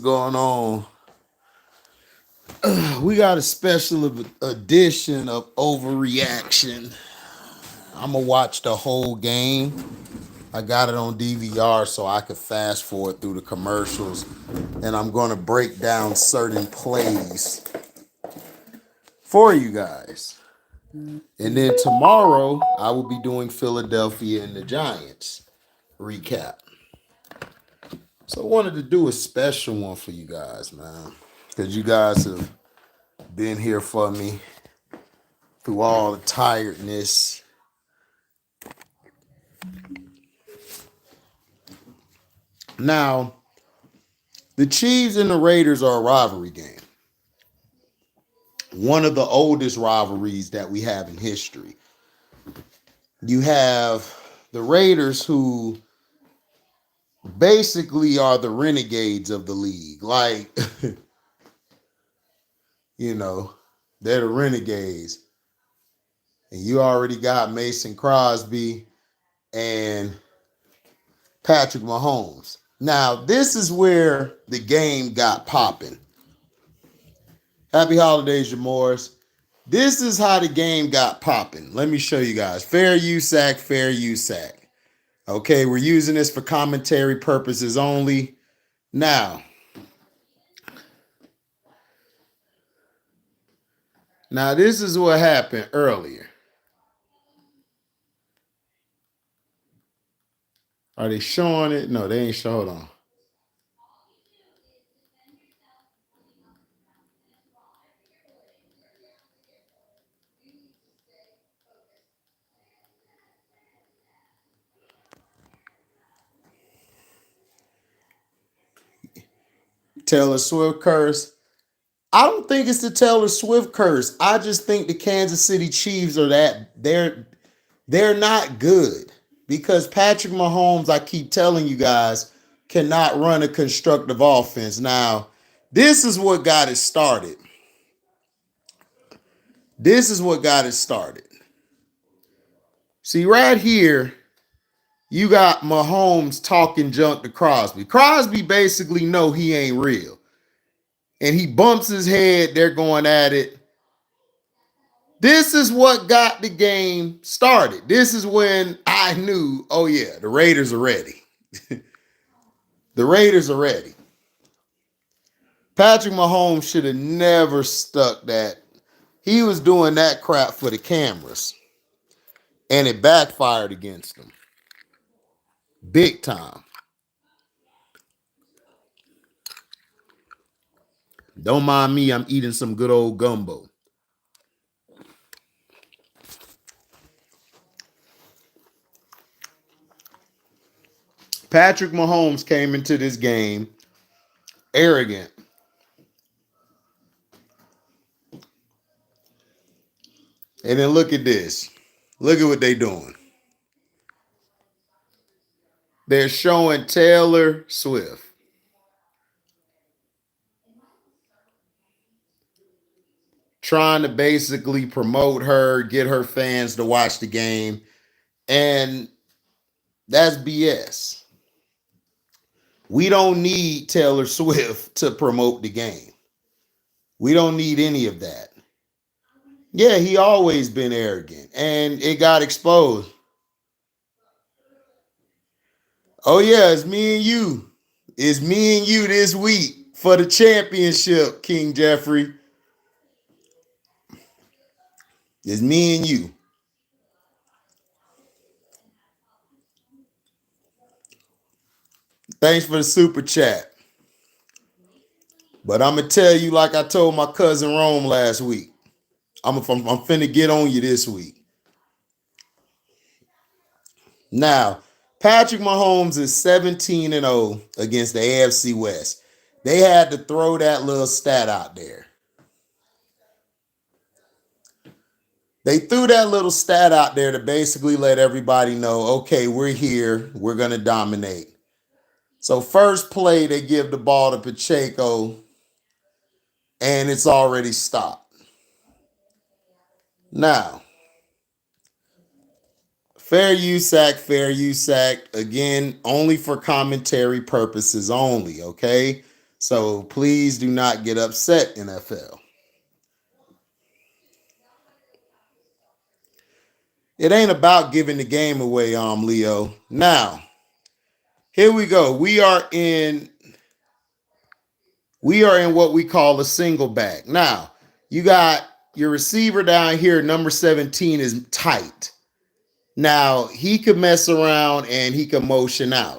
going on? We got a special edition of Overreaction. I'm going to watch the whole game. I got it on DVR so I could fast forward through the commercials. And I'm going to break down certain plays for you guys. And then tomorrow, I will be doing Philadelphia and the Giants recap. So I wanted to do a special one for you guys, man. Because you guys have been here for me through all the tiredness. Now, the Chiefs and the Raiders are a rivalry game. One of the oldest rivalries that we have in history. You have the Raiders, who basically are the renegades of the league. Like, you know, they're the renegades. And you already got Mason Crosby and Patrick Mahomes. Now, this is where the game got popping. Happy holidays, Jamores. This is how the game got popping. Let me show you guys. Fair USAC, fair USAC. Okay, we're using this for commentary purposes only. Now, this is what happened earlier. Are they showing it? No, they ain't showing on. Taylor Swift curse. I don't think it's the Taylor Swift curse. I just think the Kansas City Chiefs are they're not good. Because Patrick Mahomes, I keep telling you guys, cannot run a constructive offense. Now, this is what got it started. This is what got it started. See, right here, you got Mahomes talking junk to Crosby. Crosby basically know he ain't real. And he bumps his head. They're going at it. This is what got the game started. This is when I knew, oh yeah, the Raiders are ready. The Raiders are ready. Patrick Mahomes should have never stuck that. He was doing that crap for the cameras. And it backfired against him. Big time. Don't mind me, I'm eating some good old gumbo. Patrick Mahomes came into this game arrogant. And then look at this. Look at what they're doing. They're showing Taylor Swift. Trying to basically promote her, get her fans to watch the game. And that's BS. We don't need Taylor Swift to promote the game. We don't need any of that. Yeah, he always been arrogant. And it got exposed. Oh, yeah, it's me and you. It's me and you this week for the championship, King Jeffrey. It's me and you. Thanks for the super chat. But I'm going to tell you like I told my cousin Rome last week. I'm finna get on you this week. Now, Patrick Mahomes is 17-0 against the AFC West. They had to throw that little stat out there. They threw that little stat out there to basically let everybody know, okay, we're here. We're going to dominate. So first play, they give the ball to Pacheco, and it's already stopped. Now, fair USAC, again, only for commentary purposes only, okay? So please do not get upset, NFL. It ain't about giving the game away, Leo. Now, here we go. We are in what we call a single back. Now, you got your receiver down here, number 17 is tight. Now, he could mess around and he could motion out.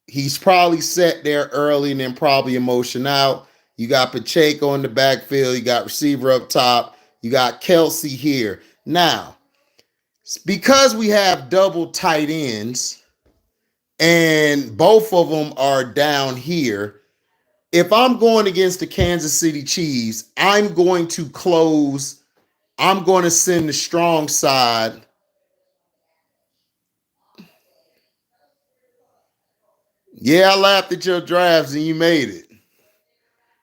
He's probably set there early and then probably a motion out. You got Pacheco in the backfield. You got receiver up top. You got Kelsey here. Now, because we have double tight ends and both of them are down here, if I'm going against the Kansas City Chiefs, I'm going to send the strong side. Yeah, I laughed at your drafts and you made it.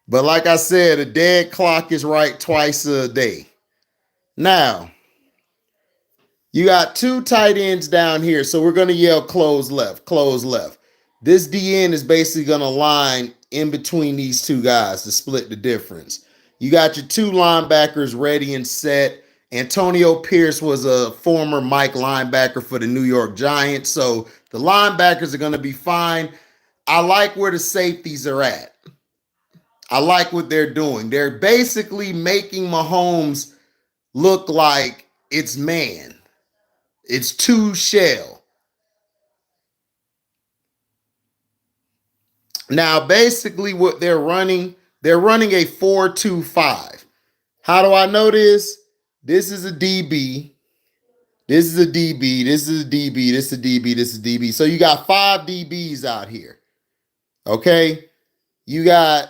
But like I said, a dead clock is right twice a day. Now, you got two tight ends down here. So we're going to yell close left, close left. This DN is basically going to line in between these two guys to split the difference. You got your two linebackers ready and set. Antonio Pierce was a former Mike linebacker for the New York Giants. So the linebackers are going to be fine. I like where the safeties are at. I like what they're doing. They're basically making Mahomes look like it's man. It's two shell. Now, basically what they're running a 4-2-5. How do I know this? This is a DB. This is a DB. This is a DB. This is a DB. This is a DB. So you got 5 DBs out here. Okay? You got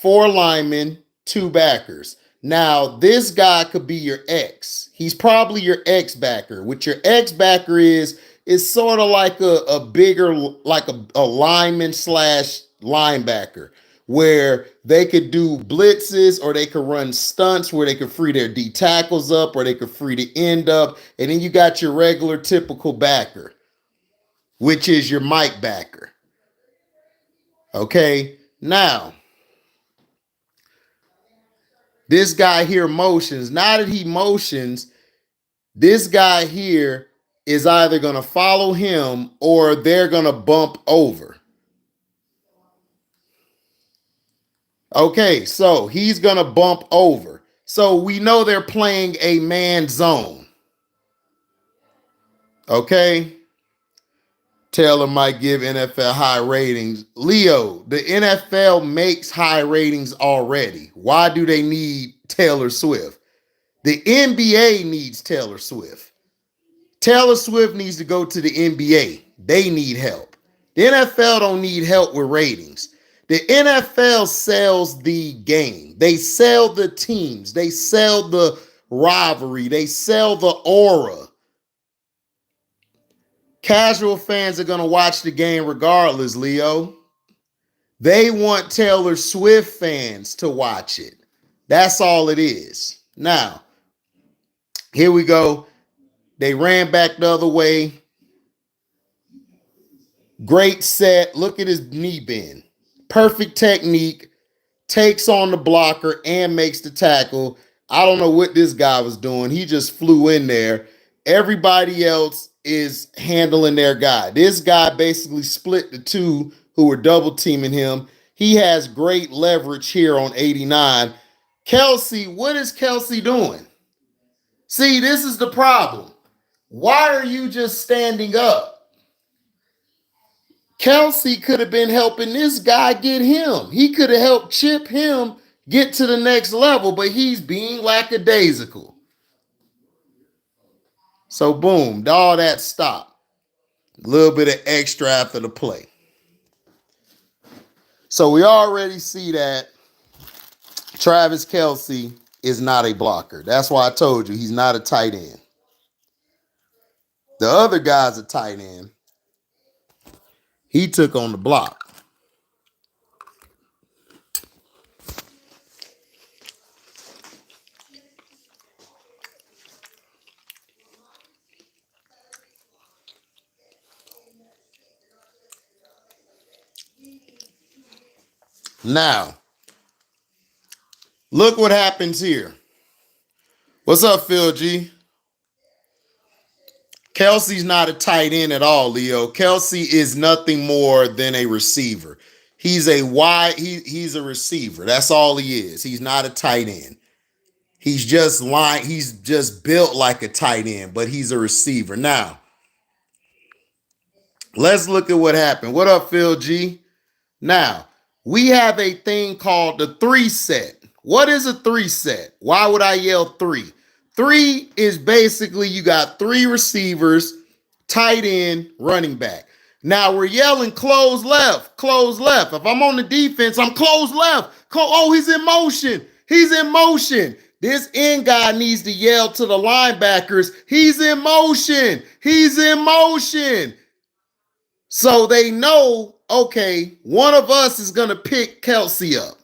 4 linemen, 2 backers. Now, this guy could be your X. He's probably your X backer. What your X backer is sort of like a bigger, like a lineman slash linebacker, where they could do blitzes or they could run stunts where they could free their D tackles up or they could free the end up. And then you got your regular typical backer, which is your Mike backer. Okay, now, this guy here motions. Now that he motions, this guy here is either going to follow him or they're going to bump over. Okay, so he's going to bump over. So we know they're playing a man zone. Okay. Taylor might give NFL high ratings. Leo, the NFL makes high ratings already. Why do they need Taylor Swift? The NBA needs Taylor Swift. Taylor Swift needs to go to the NBA. They need help. The NFL don't need help with ratings. The NFL sells the game. They sell the teams. They sell the rivalry. They sell the aura. Casual fans are going to watch the game regardless, Leo. They want Taylor Swift fans to watch it. That's all it is. Now, here we go. They ran back the other way. Great set. Look at his knee bend. Perfect technique. Takes on the blocker and makes the tackle. I don't know what this guy was doing. He just flew in there. Everybody else is handling their guy. This guy basically split the two who were double teaming him. He has great leverage here on 89. Kelsey, what is Kelsey doing? See, this is the problem. Why are you just standing up? Kelsey could have been helping this guy get him. He could have helped chip him get to the next level, but he's being lackadaisical. So boom, all that stopped. A little bit of extra after the play. So we already see that Travis Kelsey is not a blocker. That's why I told you he's not a tight end. The other guy's a tight end. He took on the block. Now, look what happens here. What's up, Phil G? Kelsey's not a tight end at all, Leo. Kelsey is nothing more than a receiver. He's a he's a receiver. That's all he is. He's not a tight end. He's just built like a tight end, but he's a receiver. Now, let's look at what happened. What up, Phil G? Now, we have a thing called the 3 set. What is a 3 set? Why would I yell 3? 3 is basically you got 3 receivers, tight end, running back. Now we're yelling close left, close left. If I'm on the defense, I'm close left. Oh, he's in motion. He's in motion. This end guy needs to yell to the linebackers, he's in motion. He's in motion. So they know, okay, one of us is going to pick Kelsey up.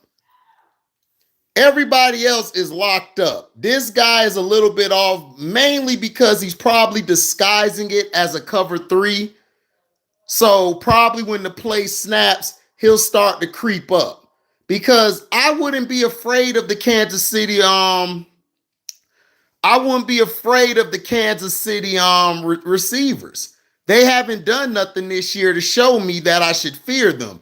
Everybody else is locked up. This guy is a little bit off, mainly because he's probably disguising it as a cover 3. So probably when the play snaps, he'll start to creep up. Because I wouldn't be afraid of the Kansas City receivers. They haven't done nothing this year to show me that I should fear them.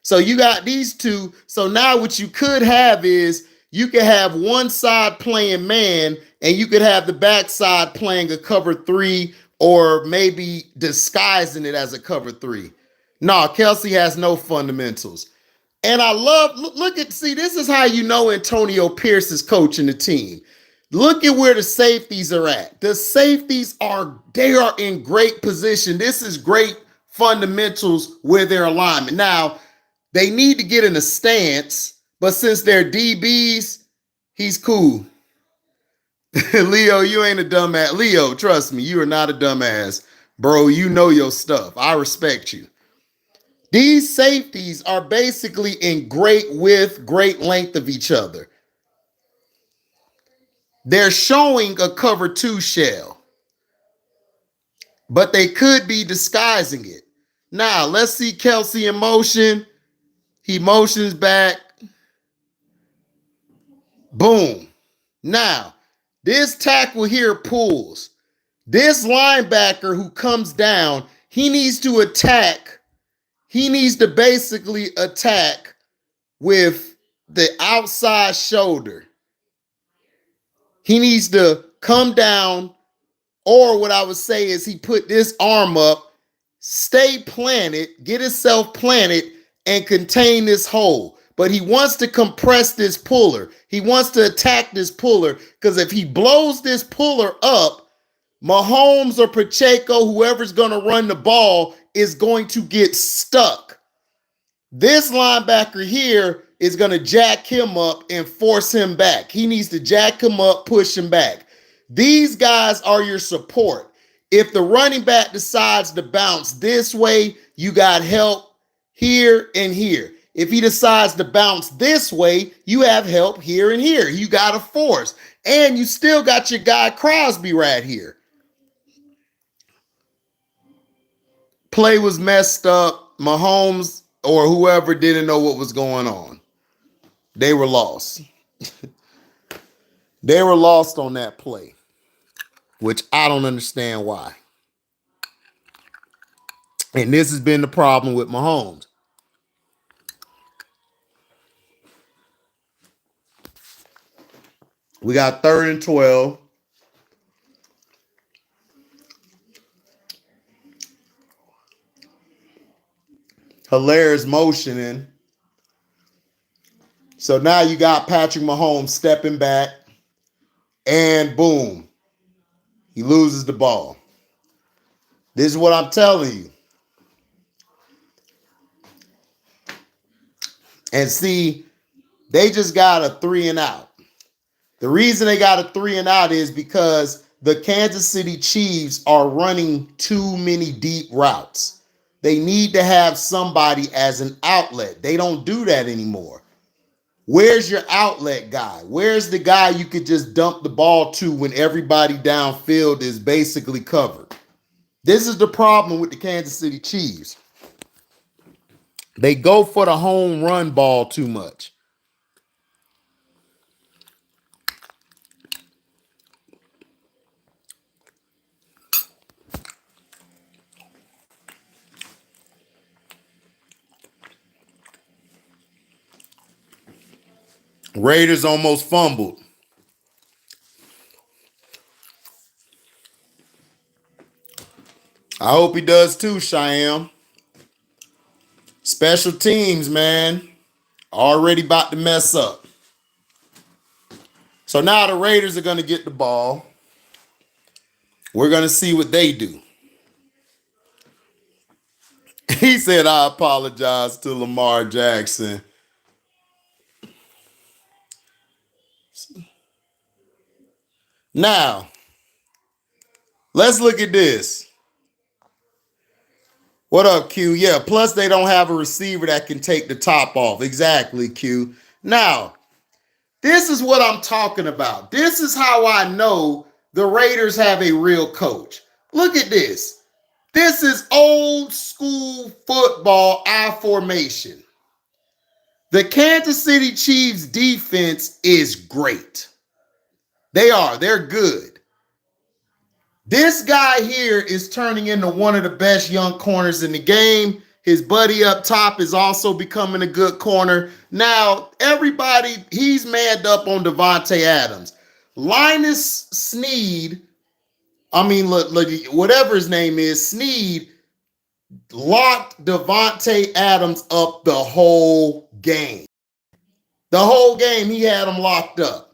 So you got these two. So now what you could have is you could have one side playing man and you could have the backside playing a cover 3 or maybe disguising it as a cover 3. No, Kelsey has no fundamentals. And I love, see, this is how you know Antonio Pierce is coaching the team. Look at where the safeties are at. The safeties are in great position. This is great fundamentals with their alignment. Now, they need to get in a stance, but since they're DBs, he's cool. Leo, you ain't a dumbass. Leo, trust me, you are not a dumbass. Bro, you know your stuff. I respect you. These safeties are basically in great width, great length of each other. They're showing a cover 2 shell, but they could be disguising it. Now, let's see Kelsey in motion. He motions back. Boom. Now, this tackle here pulls. This linebacker who comes down, he needs to attack. He needs to basically attack with the outside shoulder. He needs to come down, or what I would say is he put this arm up, stay planted, get himself planted, and contain this hole. But he wants to compress this puller. He wants to attack this puller because if he blows this puller up, Mahomes or Pacheco, whoever's going to run the ball, is going to get stuck. This linebacker here is going to jack him up and force him back. He needs to jack him up, push him back. These guys are your support. If the running back decides to bounce this way, you got help here and here. If he decides to bounce this way, you have help here and here. You got a force. And you still got your guy Crosby right here. Play was messed up. Mahomes or whoever didn't know what was going on. They were lost. They were lost on that play, which I don't understand why. And this has been the problem with Mahomes. We got 3rd and 12. Hilaire's motioning. So now you got Patrick Mahomes stepping back. And boom. He loses the ball. This is what I'm telling you. And see, they just got a 3 and out. The reason they got a 3 and out is because the Kansas City Chiefs are running too many deep routes. They need to have somebody as an outlet. They don't do that anymore. Where's your outlet guy? Where's the guy you could just dump the ball to when everybody downfield is basically covered? This is the problem with the Kansas City Chiefs. They go for the home run ball too much. Raiders almost fumbled. I hope he does too, Shyam. Special teams, man. Already about to mess up. So now the Raiders are going to get the ball. We're going to see what they do. He said, I apologize to Lamar Jackson. Now, let's look at this. What up, Q? Yeah, plus they don't have a receiver that can take the top off. Exactly, Q. Now, this is what I'm talking about. This is how I know the Raiders have a real coach. Look at this. This is old school football I formation. The Kansas City Chiefs defense is great. They're good. This guy here is turning into one of the best young corners in the game. His buddy up top is also becoming a good corner. Now, everybody, he's manned up on Devontae Adams. Linus Sneed, whatever his name is, Sneed locked Devontae Adams up the whole game. The whole game, he had him locked up.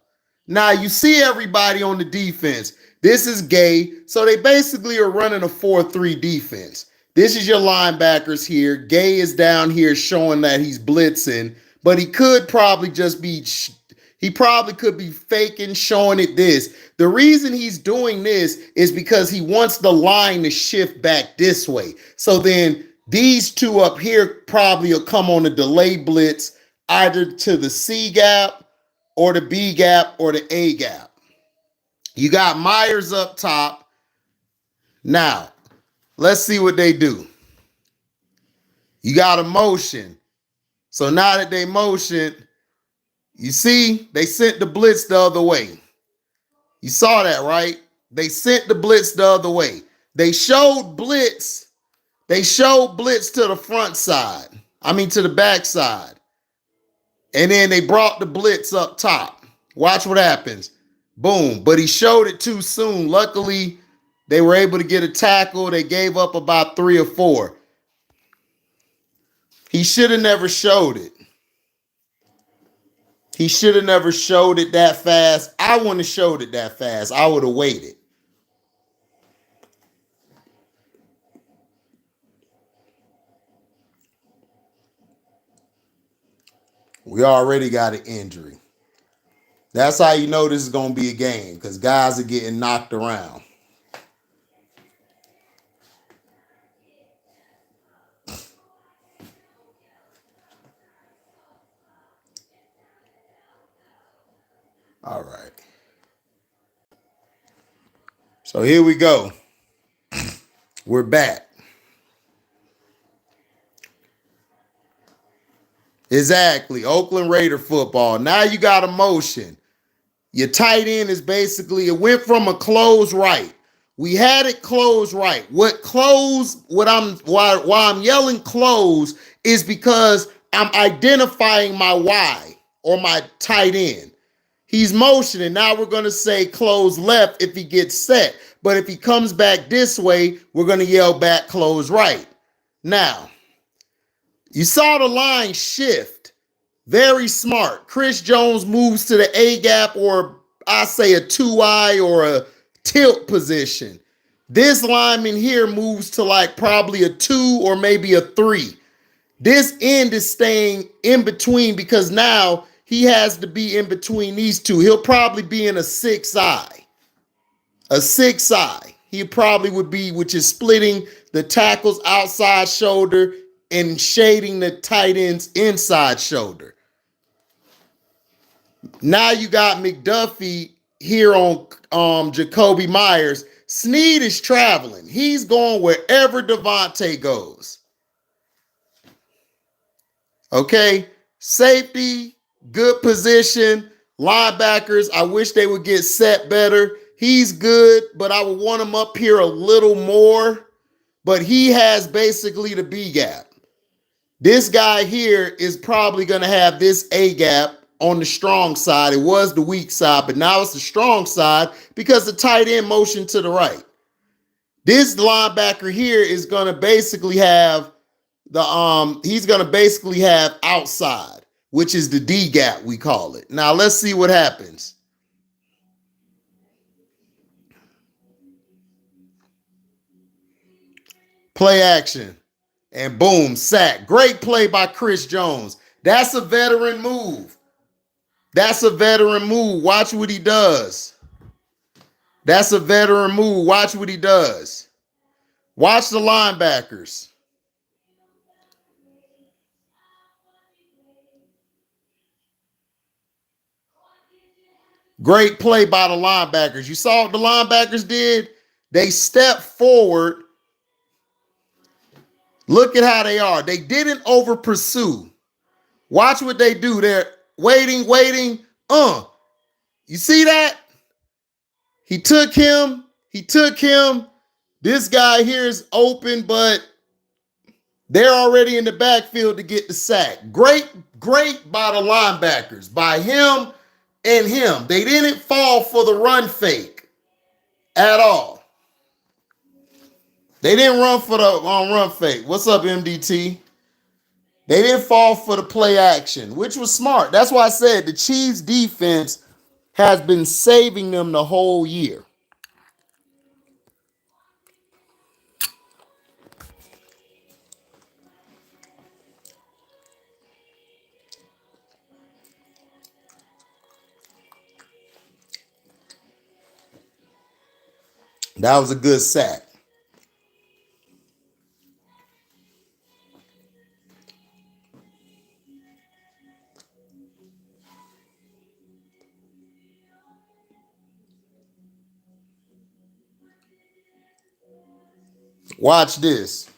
Now, you see everybody on the defense. This is Gay. So they basically are running a 4-3 defense. This is your linebackers here. Gay is down here showing that he's blitzing, but he could probably just be, he probably could be faking, showing it this. The reason he's doing this is because he wants the line to shift back this way. So then these two up here probably will come on a delay blitz either to the C gap or the B gap or the A gap. You got Myers up top. Now, let's see what they do. You got a motion. So now that they motion, you see, they sent the blitz the other way. You saw that, right? They sent the blitz the other way. They showed blitz. They showed blitz to the front side. To the back side. And then they brought the blitz up top. Watch what happens. Boom. But he showed it too soon. Luckily, they were able to get a tackle. They gave up about 3 or 4. He should have never showed it. He should have never showed it that fast. I wouldn't have showed it that fast. I would have waited. We already got an injury. That's how you know this is going to be a game, because guys are getting knocked around. All right. So here we go. We're back. Exactly. Oakland Raider football. Now you got a motion. Your tight end is basically, it went from a close right. We had it close right. Why I'm yelling close is because I'm identifying my Y or my tight end. He's motioning. Now we're going to say close left if he gets set. But if he comes back this way, we're going to yell back close right. Now, you saw the line shift. Very smart. Chris Jones moves to the A gap, or I say a 2-eye or a tilt position. This lineman here moves to like probably a 2 or maybe a 3. This end is staying in between because now he has to be in between these two. He'll probably be in a 6-eye. A 6-eye. He probably would be, which is splitting the tackle's outside shoulder and shading the tight end's inside shoulder. Now you got McDuffie here on Jacoby Myers. Sneed is traveling. He's going wherever Devontae goes. Okay, safety, good position. Linebackers, I wish they would get set better. He's good, but I would want him up here a little more. But he has basically the B gap. This guy here is probably going to have this A gap on the strong side. It was the weak side, but now it's the strong side because the tight end motion to the right. This linebacker here is going to basically have he's going to basically have outside, which is the D gap, we call it. Now let's see what happens. Play action. And boom, sack. Great play by Chris Jones. That's a veteran move. That's a veteran move. Watch what he does. That's a veteran move. Watch what he does. Watch the linebackers. Great play by the linebackers. You saw what the linebackers did? They stepped forward. Look at how they are. They didn't over pursue. Watch what they do. They're waiting. You see that? He took him. This guy here is open, but they're already in the backfield to get the sack. Great by the linebackers, by him and him. They didn't fall for the run fake at all. They didn't run for the run fake. What's up, MDT? They didn't fall for the play action, which was smart. That's why I said the Chiefs defense has been saving them the whole year. That was a good sack. Watch this.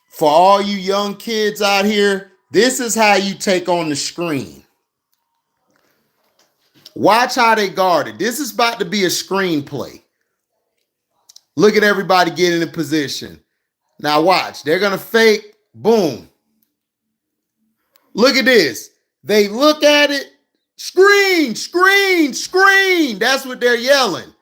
For all you young kids out here, this is how you take on the screen. Watch how they guard it. This is about to be a screenplay. Look at everybody getting in position. Now watch. They're going to fake. Boom. Look at this. They look at it. Screen. That's what they're yelling.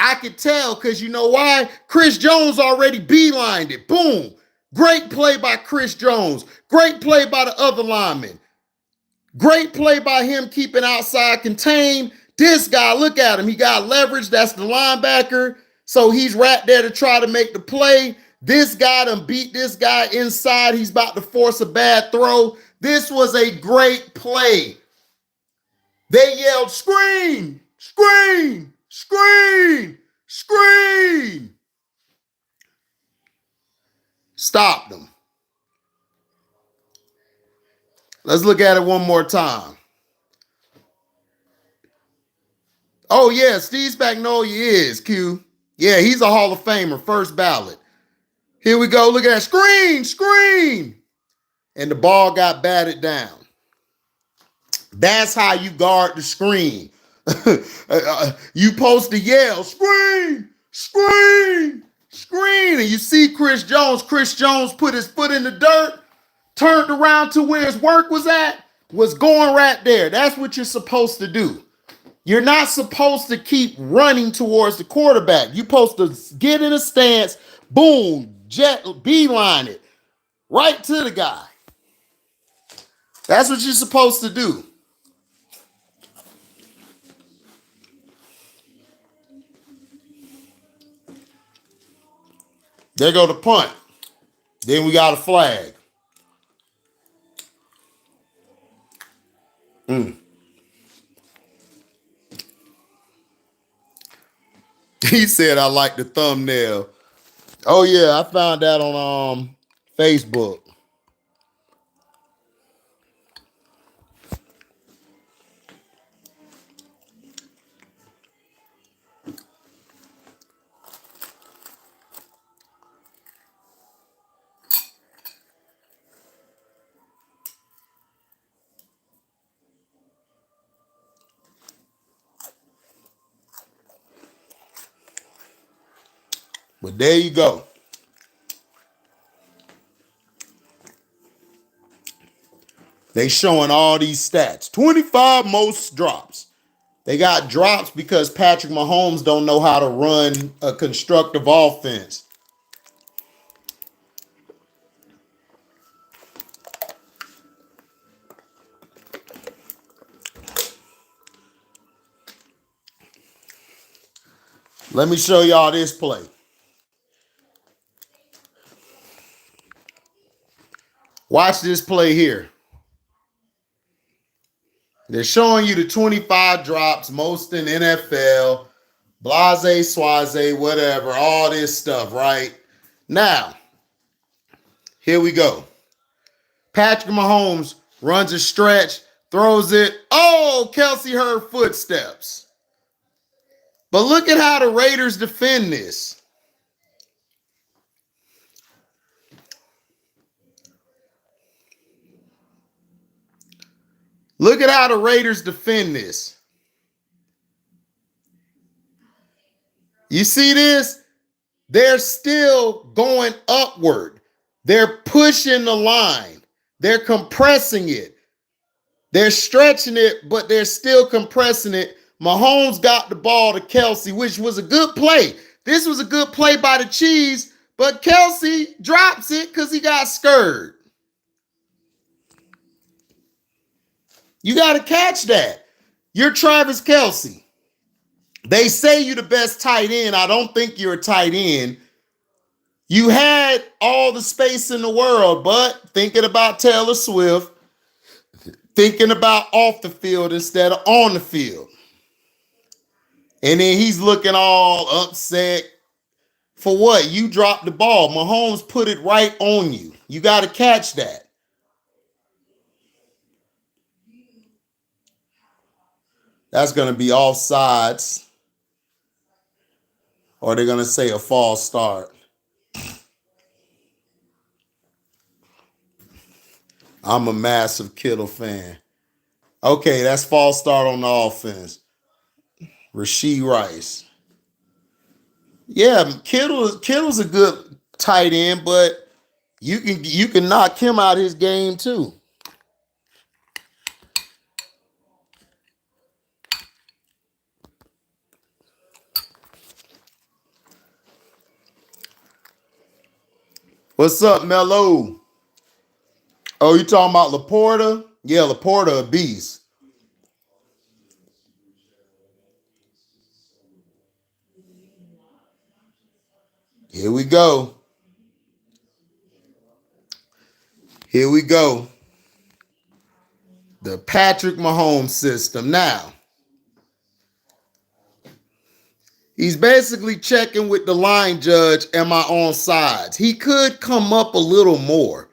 I could tell because you know why? Chris Jones already beelined it. Boom. Great play by Chris Jones. Great play by the other lineman. Great play by him keeping outside contained. This guy, look at him. He got leverage. That's the linebacker. So he's right there to try to make the play. This guy done beat this guy inside. He's about to force a bad throw. This was a great play. They yelled, screen. Stopped them. Let's look at it one more time. Oh, yeah, Steve Spagnuolo is, Q. Yeah, he's a Hall of Famer, first ballot. Here we go. Look at that. Screen. And the ball got batted down. That's how you guard the screen. You supposed to yell, screen. And you see Chris Jones. Chris Jones put his foot in the dirt, turned around to where his work was at, was going right there. That's what you're supposed to do. You're not supposed to keep running towards the quarterback. You're supposed to get in a stance, boom, beeline it right to the guy. That's what you're supposed to do. There go the punt. Then we got a flag. He said, I like the thumbnail. Oh, yeah, I found that on Facebook. But there you go. They showing all these stats. 25 most drops. They got drops because Patrick Mahomes don't know how to run a constructive offense. Let me show y'all this play. Watch this play here. They're showing you the 25 drops, most in NFL, blase, swaze, whatever, all this stuff, right? Now, here we go. Patrick Mahomes runs a stretch, throws it. Oh, Kelsey heard footsteps. But look at how the Raiders defend this. Look at how the Raiders defend this. You see this? They're still going upward. They're pushing the line. They're compressing it. They're stretching it, but they're still compressing it. Mahomes got the ball to Kelsey, which was a good play. This was a good play by the Chiefs, but Kelsey drops it because he got scared. You got to catch that. You're Travis Kelsey. They say you're the best tight end. I don't think you're a tight end. You had all the space in the world, but thinking about Taylor Swift, thinking about off the field instead of on the field. And then he's looking all upset. For what? You dropped the ball. Mahomes put it right on you. You got to catch that. That's going to be offsides. Or they're going to say a false start. I'm a massive Kittle fan. Okay, that's false start on the offense. Rashee Rice. Yeah, Kittle's a good tight end, but you can knock him out of his game too. What's up, Mello? Oh, you talking about Laporta? Yeah, Laporta a beast. Here we go. Here we go. The Patrick Mahomes system. Now, he's basically checking with the line judge, am I on sides? He could come up a little more.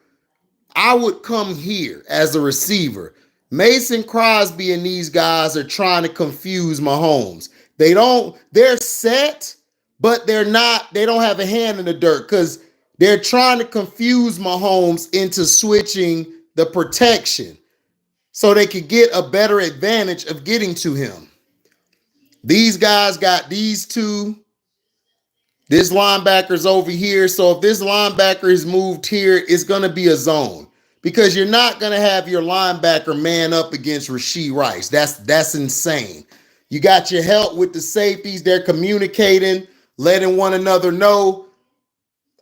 I would come here as a receiver. Mason Crosby and these guys are trying to confuse Mahomes. They're set, but they don't have a hand in the dirt because they're trying to confuse Mahomes into switching the protection so they could get a better advantage of getting to him. These guys got these two. This linebacker's over here. So if this linebacker is moved here, it's going to be a zone because you're not going to have your linebacker man up against Rashee Rice. That's insane. You got your help with the safeties. They're communicating, letting one another know,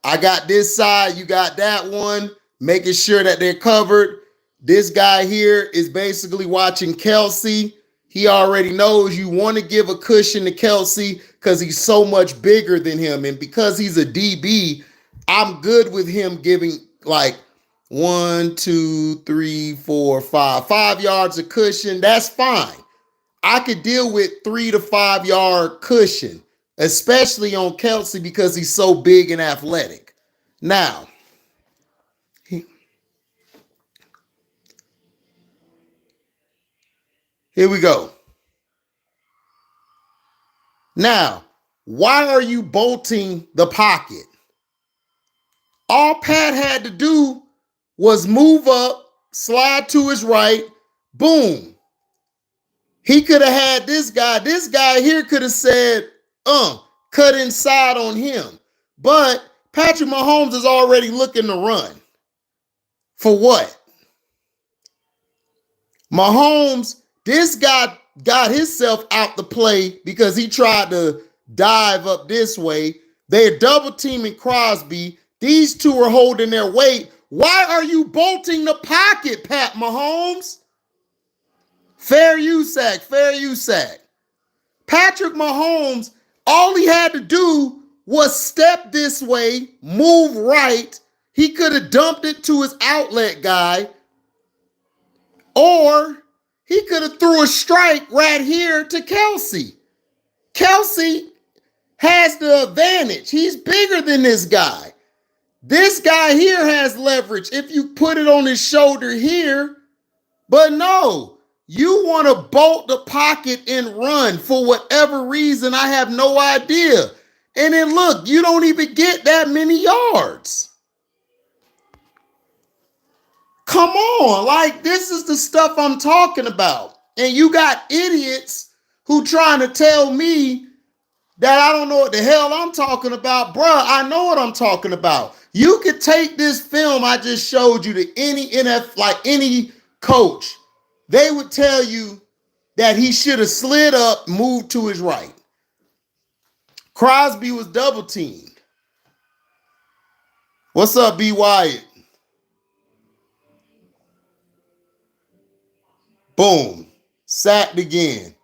I got this side, you got that one, making sure that they're covered. This guy here is basically watching Kelsey. He already knows you want to give a cushion to Kelsey because he's so much bigger than him. And because he's a DB, I'm good with him giving like 1, 2, 3, 4, 5 yards of cushion. That's fine. I could deal with 3 to 5 yard cushion, especially on Kelsey because he's so big and athletic. Now, here we go. Now, why are you bolting the pocket? All Pat had to do was move up, slide to his right, boom. He could have had this guy. This guy here could have said, cut inside on him. But Patrick Mahomes is already looking to run. For what? Mahomes, this guy got himself out the play because he tried to dive up this way. They're double teaming Crosby. These two are holding their weight. Why are you bolting the pocket, Pat Mahomes? Fair use sack, fair use sack. Patrick Mahomes, all he had to do was step this way, move right. He could have dumped it to his outlet guy, or he could have threw a strike right here to Kelsey. Kelsey has the advantage. He's bigger than this guy. This guy here has leverage if you put it on his shoulder here. But no, you want to bolt the pocket and run for whatever reason. I have no idea. And then look, you don't even get that many yards. Come on, like this is the stuff I'm talking about. And you got idiots who trying to tell me that I don't know what the hell I'm talking about. Bruh, I know what I'm talking about. You could take this film I just showed you to any like any coach. They would tell you that he should have slid up, moved to his right. Crosby was double teamed. What's up, B. Wyatt? Boom. Sacked again.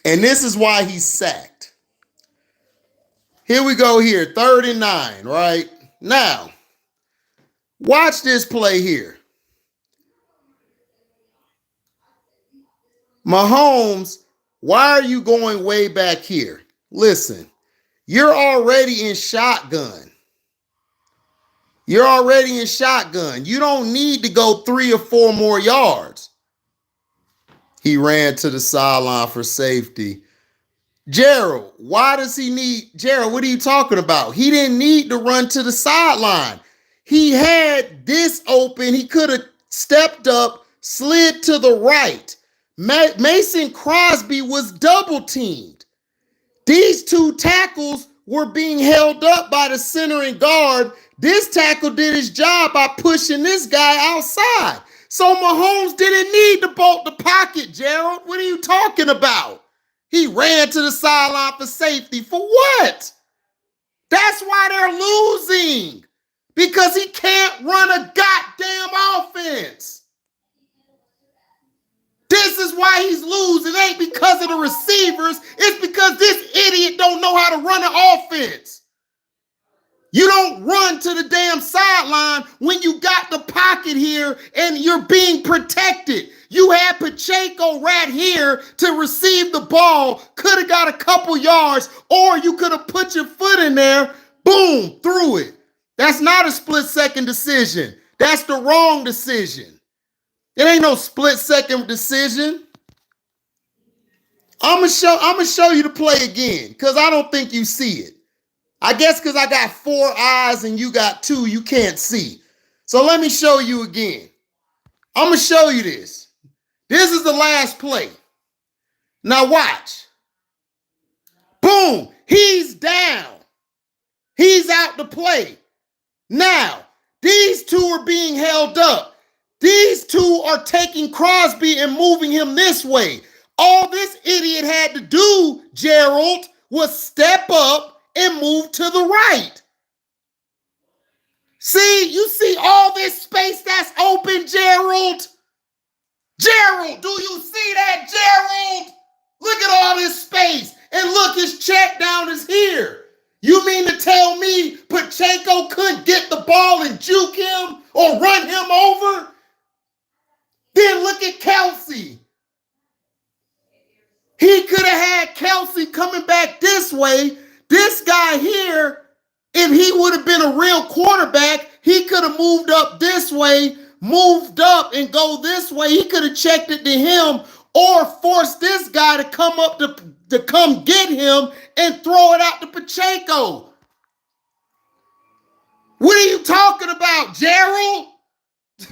And this is why he's sacked. Here we go here. 3rd and 9, right? Now, watch this play here. Mahomes, why are you going way back here? Listen, you're already in shotgun. You're already in shotgun. You don't need to go 3 or 4 more yards. He ran to the sideline for safety. Gerald, why does he need? Gerald, what are you talking about? He didn't need to run to the sideline. He had this open. He could have stepped up, slid to the right. Mason Crosby was double teamed. These two tackles were being held up by the center and guard. This tackle did his job by pushing this guy outside. So Mahomes didn't need to bolt the pocket, Gerald. What are you talking about? He ran to the sideline for safety. For what? That's why they're losing. Because he can't run a goddamn offense. This is why he's losing. It ain't because of the receivers. It's because this idiot don't know how to run an offense. You don't run to the damn sideline when you got the pocket here and you're being protected. You had Pacheco right here to receive the ball, could have got a couple yards, or you could have put your foot in there, boom, threw it. That's not a split-second decision. That's the wrong decision. It ain't no split-second decision. I'm gonna show you the play again because I don't think you see it. I guess because I got 4 eyes and you got 2, you can't see. So let me show you again. I'm going to show you this. This is the last play. Now watch. Boom. He's down. He's out to play. Now, these two are being held up. These two are taking Crosby and moving him this way. All this idiot had to do, Gerald, was step up and move to the right. See, you see all this space that's open, Gerald? Gerald, do you see that, Gerald? Look at all this space. And look, his check down is here. You mean to tell me Pacheco couldn't get the ball and juke him or run him over? Then look at Kelsey. He could have had Kelsey coming back this way. This guy here, if he would have been a real quarterback, he could have moved up this way, moved up and go this way. He could have checked it to him or forced this guy to come up to come get him and throw it out to Pacheco. What are you talking about, Gerald?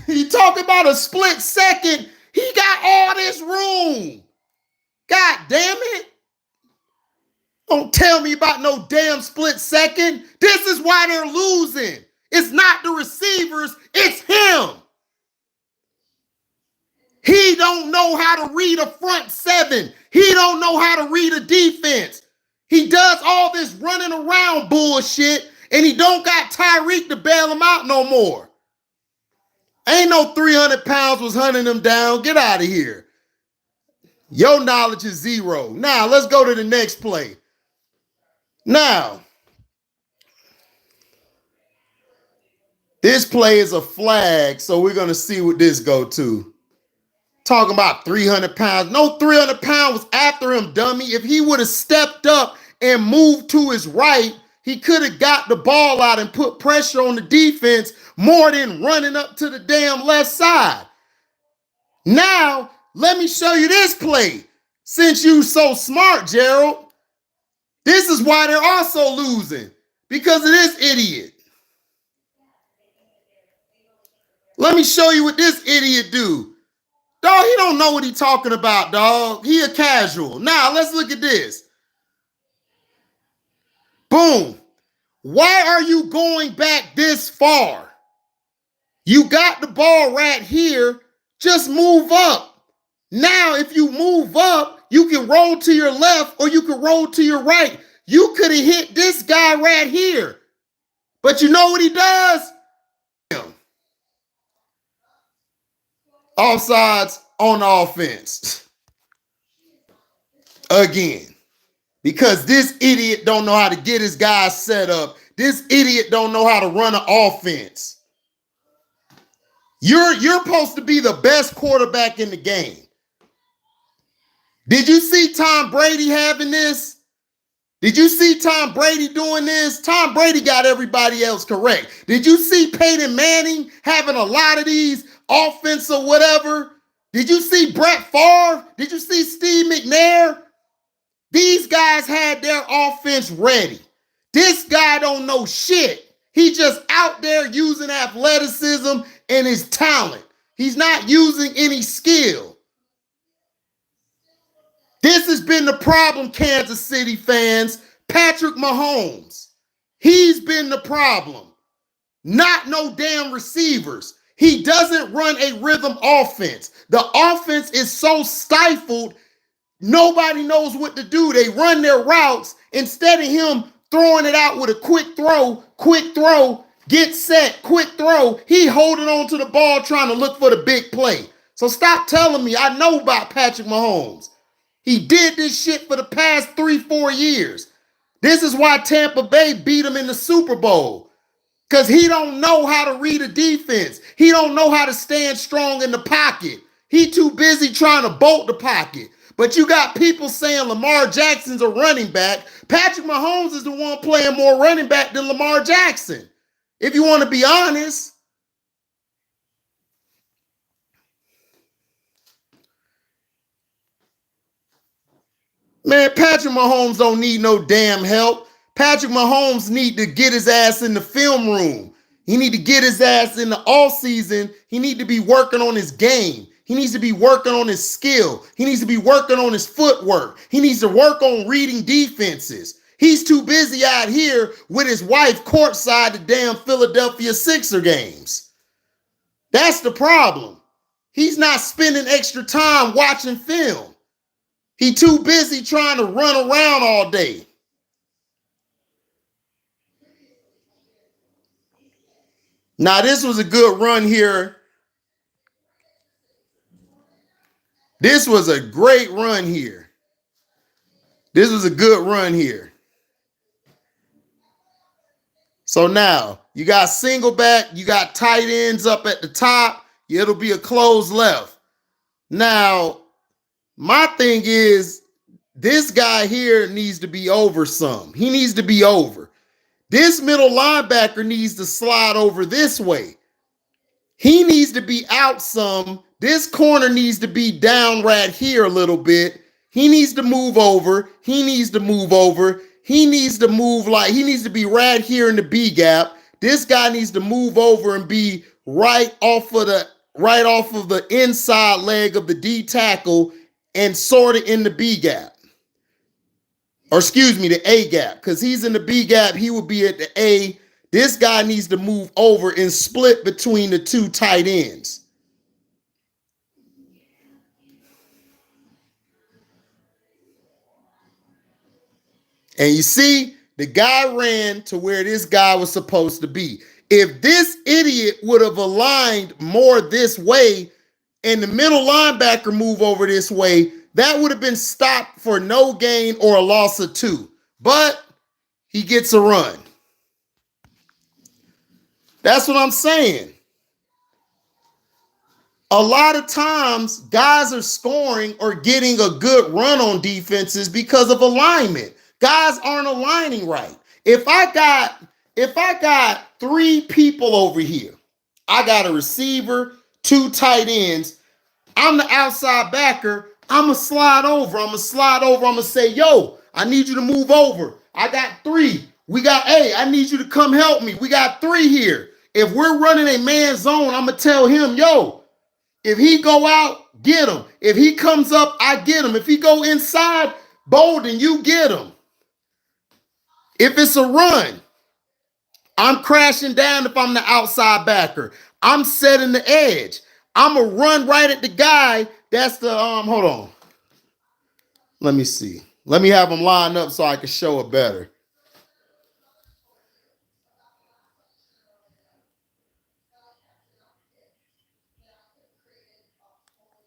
You talking about a split second? He got all this room. God damn it. Don't tell me about no damn split second. This is why they're losing. It's not the receivers, it's him. He don't know how to read a front seven. He don't know how to read a defense. He does all this running around bullshit, and he don't got Tyreek to bail him out no more. Ain't no 300 pounds was hunting him down. Get out of here. Your knowledge is zero. Now, let's go to the next play. Now, this play is a flag, so we're going to see what this go to. Talking about 300 pounds. No 300 pounds was after him, dummy. If he would have stepped up and moved to his right, he could have got the ball out and put pressure on the defense more than running up to the damn left side. Now, let me show you this play. Since you so smart, Gerald, this is why they're also losing. Because of this idiot. Let me show you what this idiot do. Dog, he don't know what he talking about, dog. He a casual. Now, let's look at this. Boom. Why are you going back this far? You got the ball right here. Just move up. Now, if you move up, you can roll to your left or you can roll to your right. You could have hit this guy right here. But you know what he does? Offsides on offense. Again. Because this idiot don't know how to get his guys set up. This idiot don't know how to run an offense. You're supposed to be the best quarterback in the game. Did you see Tom Brady having this? Did you see Tom Brady doing this? Tom Brady got everybody else correct. Did you see Peyton Manning having a lot of these offense or whatever? Did you see Brett Favre? Did you see Steve McNair? These guys had their offense ready. This guy don't know shit. He just out there using athleticism and his talent. He's not using any skill. This has been the problem, Kansas City fans. Patrick Mahomes. He's been the problem. Not no damn receivers. He doesn't run a rhythm offense. The offense is so stifled, nobody knows what to do. They run their routes instead of him throwing it out with a quick throw, get set, quick throw. He holding on to the ball trying to look for the big play. So stop telling me. I know about Patrick Mahomes. He did this shit for the past 3-4 years. This is why Tampa Bay beat him in the Super Bowl. Because he don't know how to read a defense. He don't know how to stand strong in the pocket. He too busy trying to bolt the pocket. But you got people saying Lamar Jackson's a running back. Patrick Mahomes is the one playing more running back than Lamar Jackson. If you want to be honest. Man, Patrick Mahomes don't need no damn help. Patrick Mahomes need to get his ass in the film room. He need to get his ass in the offseason. He need to be working on his game. He needs to be working on his skill. He needs to be working on his footwork. He needs to work on reading defenses. He's too busy out here with his wife courtside the damn Philadelphia Sixer games. That's the problem. He's not spending extra time watching film. He too busy trying to run around all day. Now, this was a good run here. This was a great run here. This was a good run here. So now, you got single back, you got tight ends up at the top. It'll be a closed left. Now, my thing is, this guy here needs to be over some. He needs to be over. This middle linebacker needs to slide over this way. He needs to be out some. This corner needs to be down right here a little bit. He needs to move over. He needs to move over. He needs to move like he needs to be right here in the B gap. This guy needs to move over and be right off of the inside leg of the D tackle and sort of in the B gap. Or excuse me, the A gap, because he's in the B gap. He would be at the A. This guy needs to move over and split between the two tight ends. And you see, the guy ran to where this guy was supposed to be. If this idiot would have aligned more this way and the middle linebacker move over this way, that would have been stopped for no gain or a loss of 2. But he gets a run. That's what I'm saying. A lot of times, guys are scoring or getting a good run on defenses because of alignment. Guys aren't aligning right. If I got 3 people over here, I got a receiver, 2 tight ends, I'm the outside backer, I'm going to slide over. I'm going to say, yo, I need you to move over. I got 3. Hey, I need you to come help me. We got 3 here. If we're running a man zone, I'm going to tell him, yo, if he go out, get him. If he comes up, I get him. If he go inside, Bolden, you get him. If it's a run, I'm crashing down if I'm the outside backer. I'm setting the edge. I'm going to run right at the guy. That's the, hold on. Let me see. Let me have him line up so I can show it better.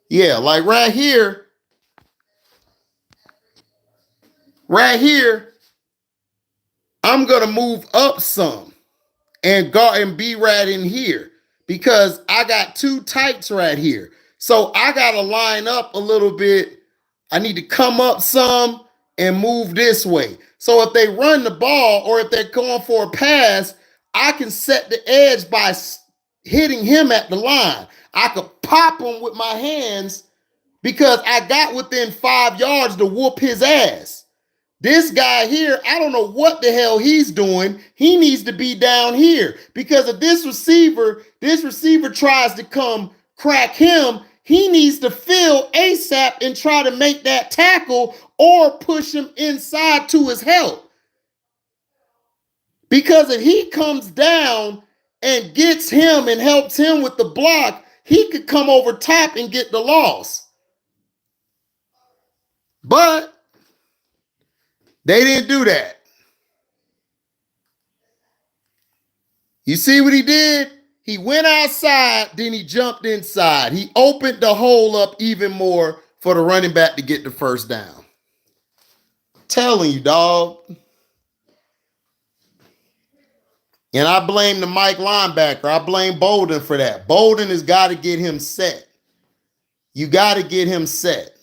Yeah, like right here, I'm going to move up some and go and be right in here because I got 2 tights right here. So I got to line up a little bit. I need to come up some and move this way. So if they run the ball or if they're going for a pass, I can set the edge by hitting him at the line. I could pop him with my hands because I got within 5 yards to whoop his ass. This guy here, I don't know what the hell he's doing. He needs to be down here because if this receiver tries to come crack him, he needs to fill ASAP and try to make that tackle or push him inside to his help. Because if he comes down and gets him and helps him with the block, he could come over top and get the loss. But they didn't do that. You see what he did? He went outside, then he jumped inside. He opened the hole up even more for the running back to get the first down. Telling you, dog. And I blame the Mike linebacker. I blame Bolden for that. Bolden has got to get him set. You got to get him set.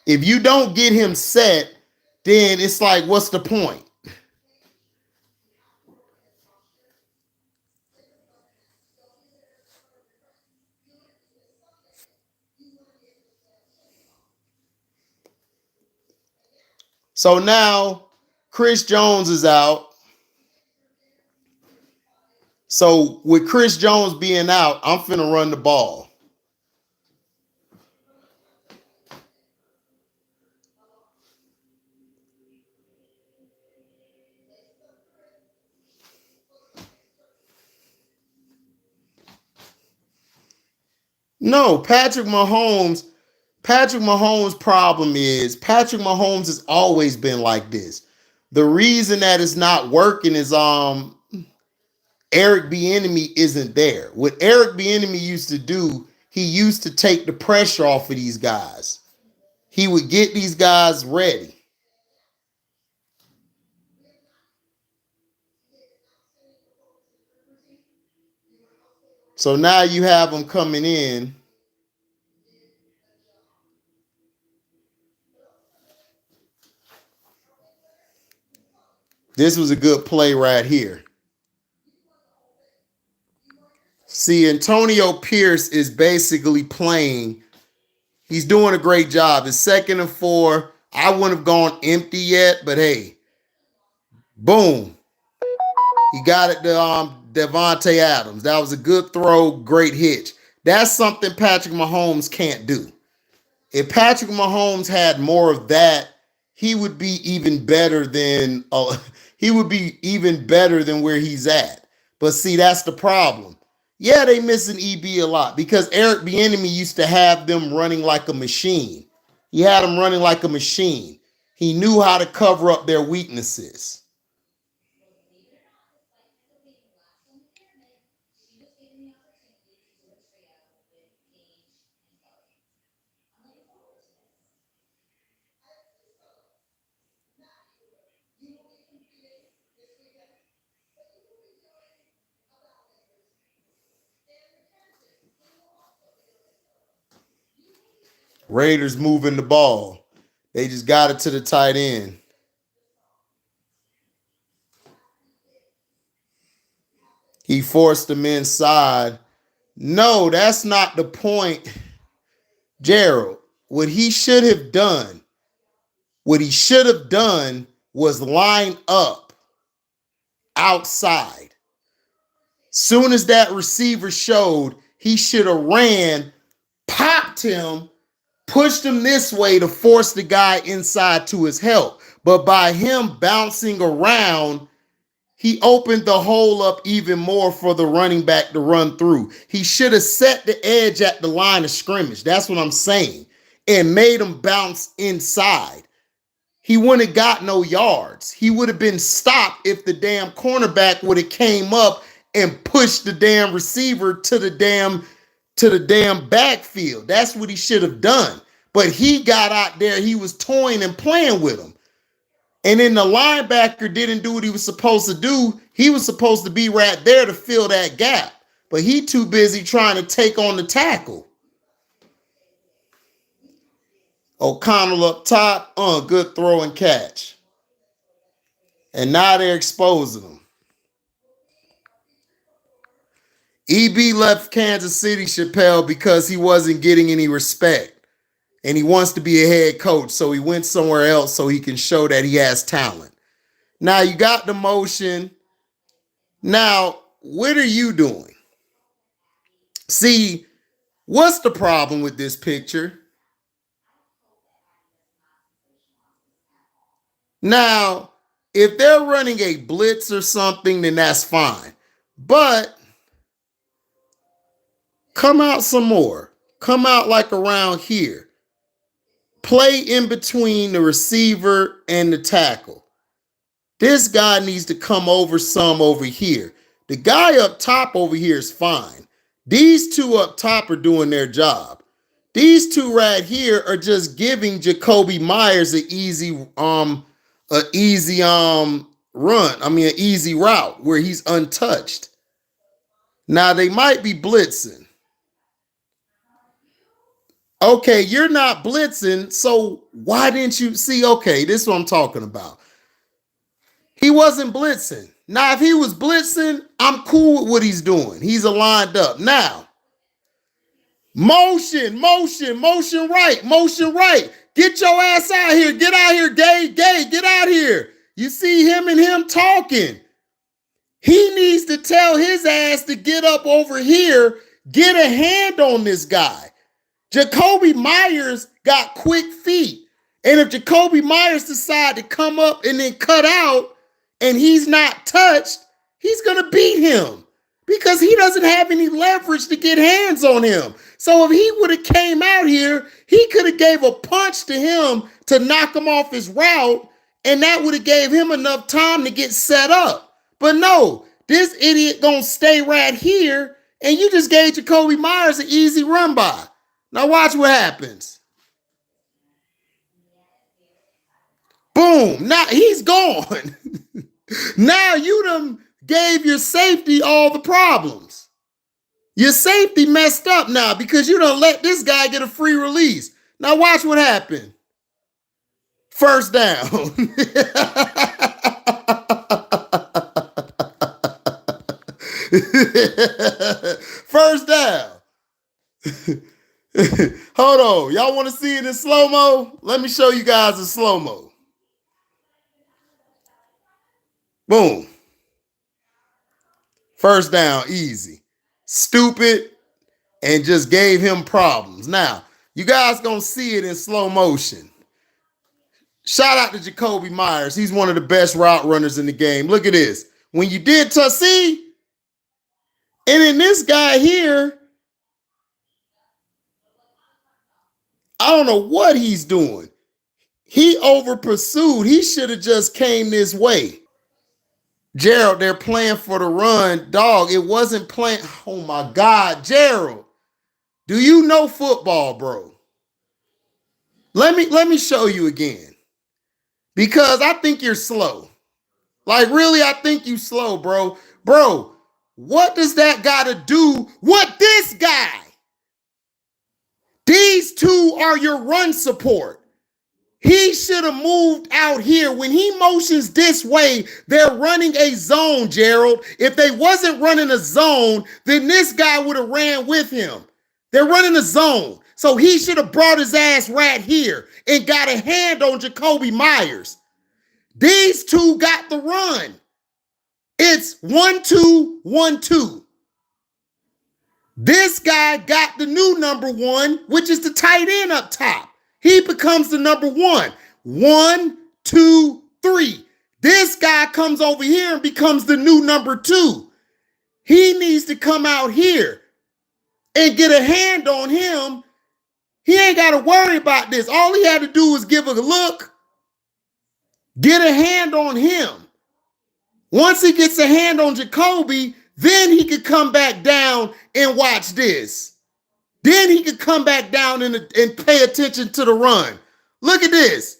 If you don't get him set, then it's like, what's the point? So now Chris Jones is out. So with Chris Jones being out, I'm finna run the ball. No, Patrick Mahomes' problem is Patrick Mahomes has always been like this. The reason that it's not working is Eric Bieniemy isn't there. What Eric Bieniemy used to do, he used to take the pressure off of these guys. He would get these guys ready. So now you have them coming in. This was a good play right here. See, Antonio Pierce is basically playing. He's doing a great job. It's 2nd and 4. I wouldn't have gone empty yet, but hey, boom. He got it to Devontae Adams. That was a good throw, great hitch. That's something Patrick Mahomes can't do. If Patrick Mahomes had more of that, he would be even better than he would be even better than where he's at. But see, that's the problem. Yeah, they missing EB a lot because Eric Bieniemy used to have them running like a machine. He had them running like a machine. He knew how to cover up their weaknesses. Raiders moving the ball. They just got it to the tight end. He forced them inside. No, that's not the point, Gerald. What he should have done was line up outside. Soon as that receiver showed, he should have ran, popped him, pushed him this way to force the guy inside to his help. But by him bouncing around, he opened the hole up even more for the running back to run through. He should have set the edge at the line of scrimmage. That's what I'm saying. And made him bounce inside. He wouldn't have got no yards. He would have been stopped if the damn cornerback would have came up and pushed the damn receiver to the damn backfield. That's what he should have done. But he got out there. He was toying and playing with him. And then the linebacker didn't do what he was supposed to do. He was supposed to be right there to fill that gap. But he too busy trying to take on the tackle. O'Connell up top. Good throw and catch. And now they're exposing him. EB left Kansas City, Chappelle, because he wasn't getting any respect. And he wants to be a head coach, so he went somewhere else so he can show that he has talent. Now, you got the motion. Now, what are you doing? See, what's the problem with this picture? Now, if they're running a blitz or something, then that's fine. But come out some more. Come out like around here. Play in between the receiver and the tackle. This guy needs to come over some over here. The guy up top over here is fine. These two up top are doing their job. These two right here are just giving Jacoby Myers an easy run. An easy route where he's untouched. Now they might be blitzing. Okay, you're not blitzing, so why didn't you see? Okay, this is what I'm talking about. He wasn't blitzing. Now, if he was blitzing, I'm cool with what he's doing. He's aligned up. Now, motion right. Get your ass out here. Get out here, Gay, get out here. You see him and him talking. He needs to tell his ass to get up over here, get a hand on this guy. Jacoby Myers got quick feet. And if Jacoby Myers decide to come up and then cut out and he's not touched, he's going to beat him because he doesn't have any leverage to get hands on him. So if he would have came out here, he could have gave a punch to him to knock him off his route, and that would have gave him enough time to get set up. But no, this idiot going to stay right here, and you just gave Jacoby Myers an easy run by. Now watch what happens. Boom. Now he's gone. Now you done gave your safety all the problems. Your safety messed up now because you done let this guy get a free release. Now watch what happened. First down. First down. Hold on. Y'all want to see it in slow-mo? Let me show you guys in slow-mo. Boom. First down, easy. Stupid, and just gave him problems. Now, you guys going to see it in slow motion. Shout out to Jacoby Myers. He's one of the best route runners in the game. Look at this. When you did Tussee, and then this guy here, I don't know what he's doing. He over pursued. He should have just came this way. Gerald, they're playing for the run. Dog, it wasn't playing. Oh my God, Gerald. Do you know football, bro? Let me show you again. Because I think you're slow. Like, really, I think you slow, bro. Bro, what does that got to do with this guy? These two are your run support. He should have moved out here. When he motions this way, they're running a zone, Gerald. If they wasn't running a zone, then this guy would have ran with him. They're running a zone. So he should have brought his ass right here and got a hand on Jacoby Myers. These two got the run. It's 1-2, 1-2. This guy got the new number one, which is the tight end up top. He becomes the number one. 1, 2, 3. This guy comes over here and becomes the new number 2. He needs to come out here and get a hand on him. He ain't got to worry about this. All he had to do was give a look, get a hand on him. Once he gets a hand on Jacoby, then he could come back down and watch this. Then he could come back down and pay attention to the run. Look at this.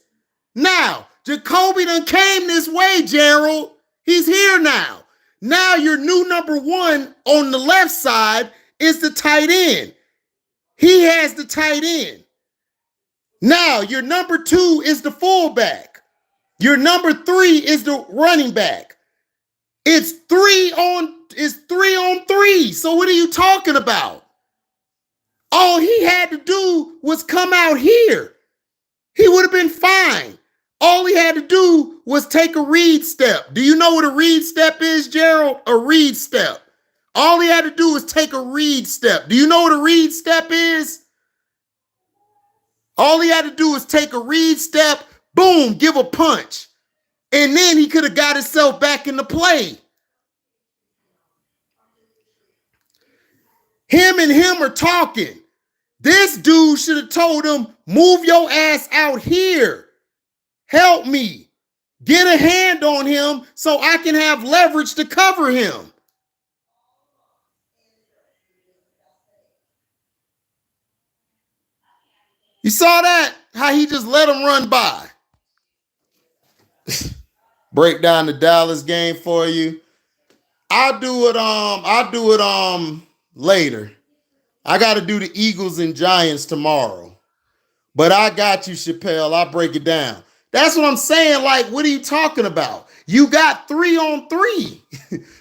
Now, Jacoby done came this way, Gerald. He's here now. Now your new number one on the left side is the tight end. He has the tight end. Now your number 2 is the fullback. Your number 3 is the running back. It's 3 on 3. So what are you talking about? All he had to do was come out here. He would have been fine. All he had to do was take a read step. Do you know what a read step is, Gerald? A read step. All he had to do was take a read step. Do you know what a read step is? All he had to do was take a read step, boom, give a punch. And then he could have got himself back into play. Him and him are talking. This dude should have told him, move your ass out here. Help me. Get a hand on him so I can have leverage to cover him. You saw that? How he just let him run by. Break down the Dallas game for you. I'll do it later. I got to do the Eagles and Giants tomorrow. But I got you, Chappelle. I'll break it down. That's what I'm saying. Like, what are you talking about? You got 3 on 3.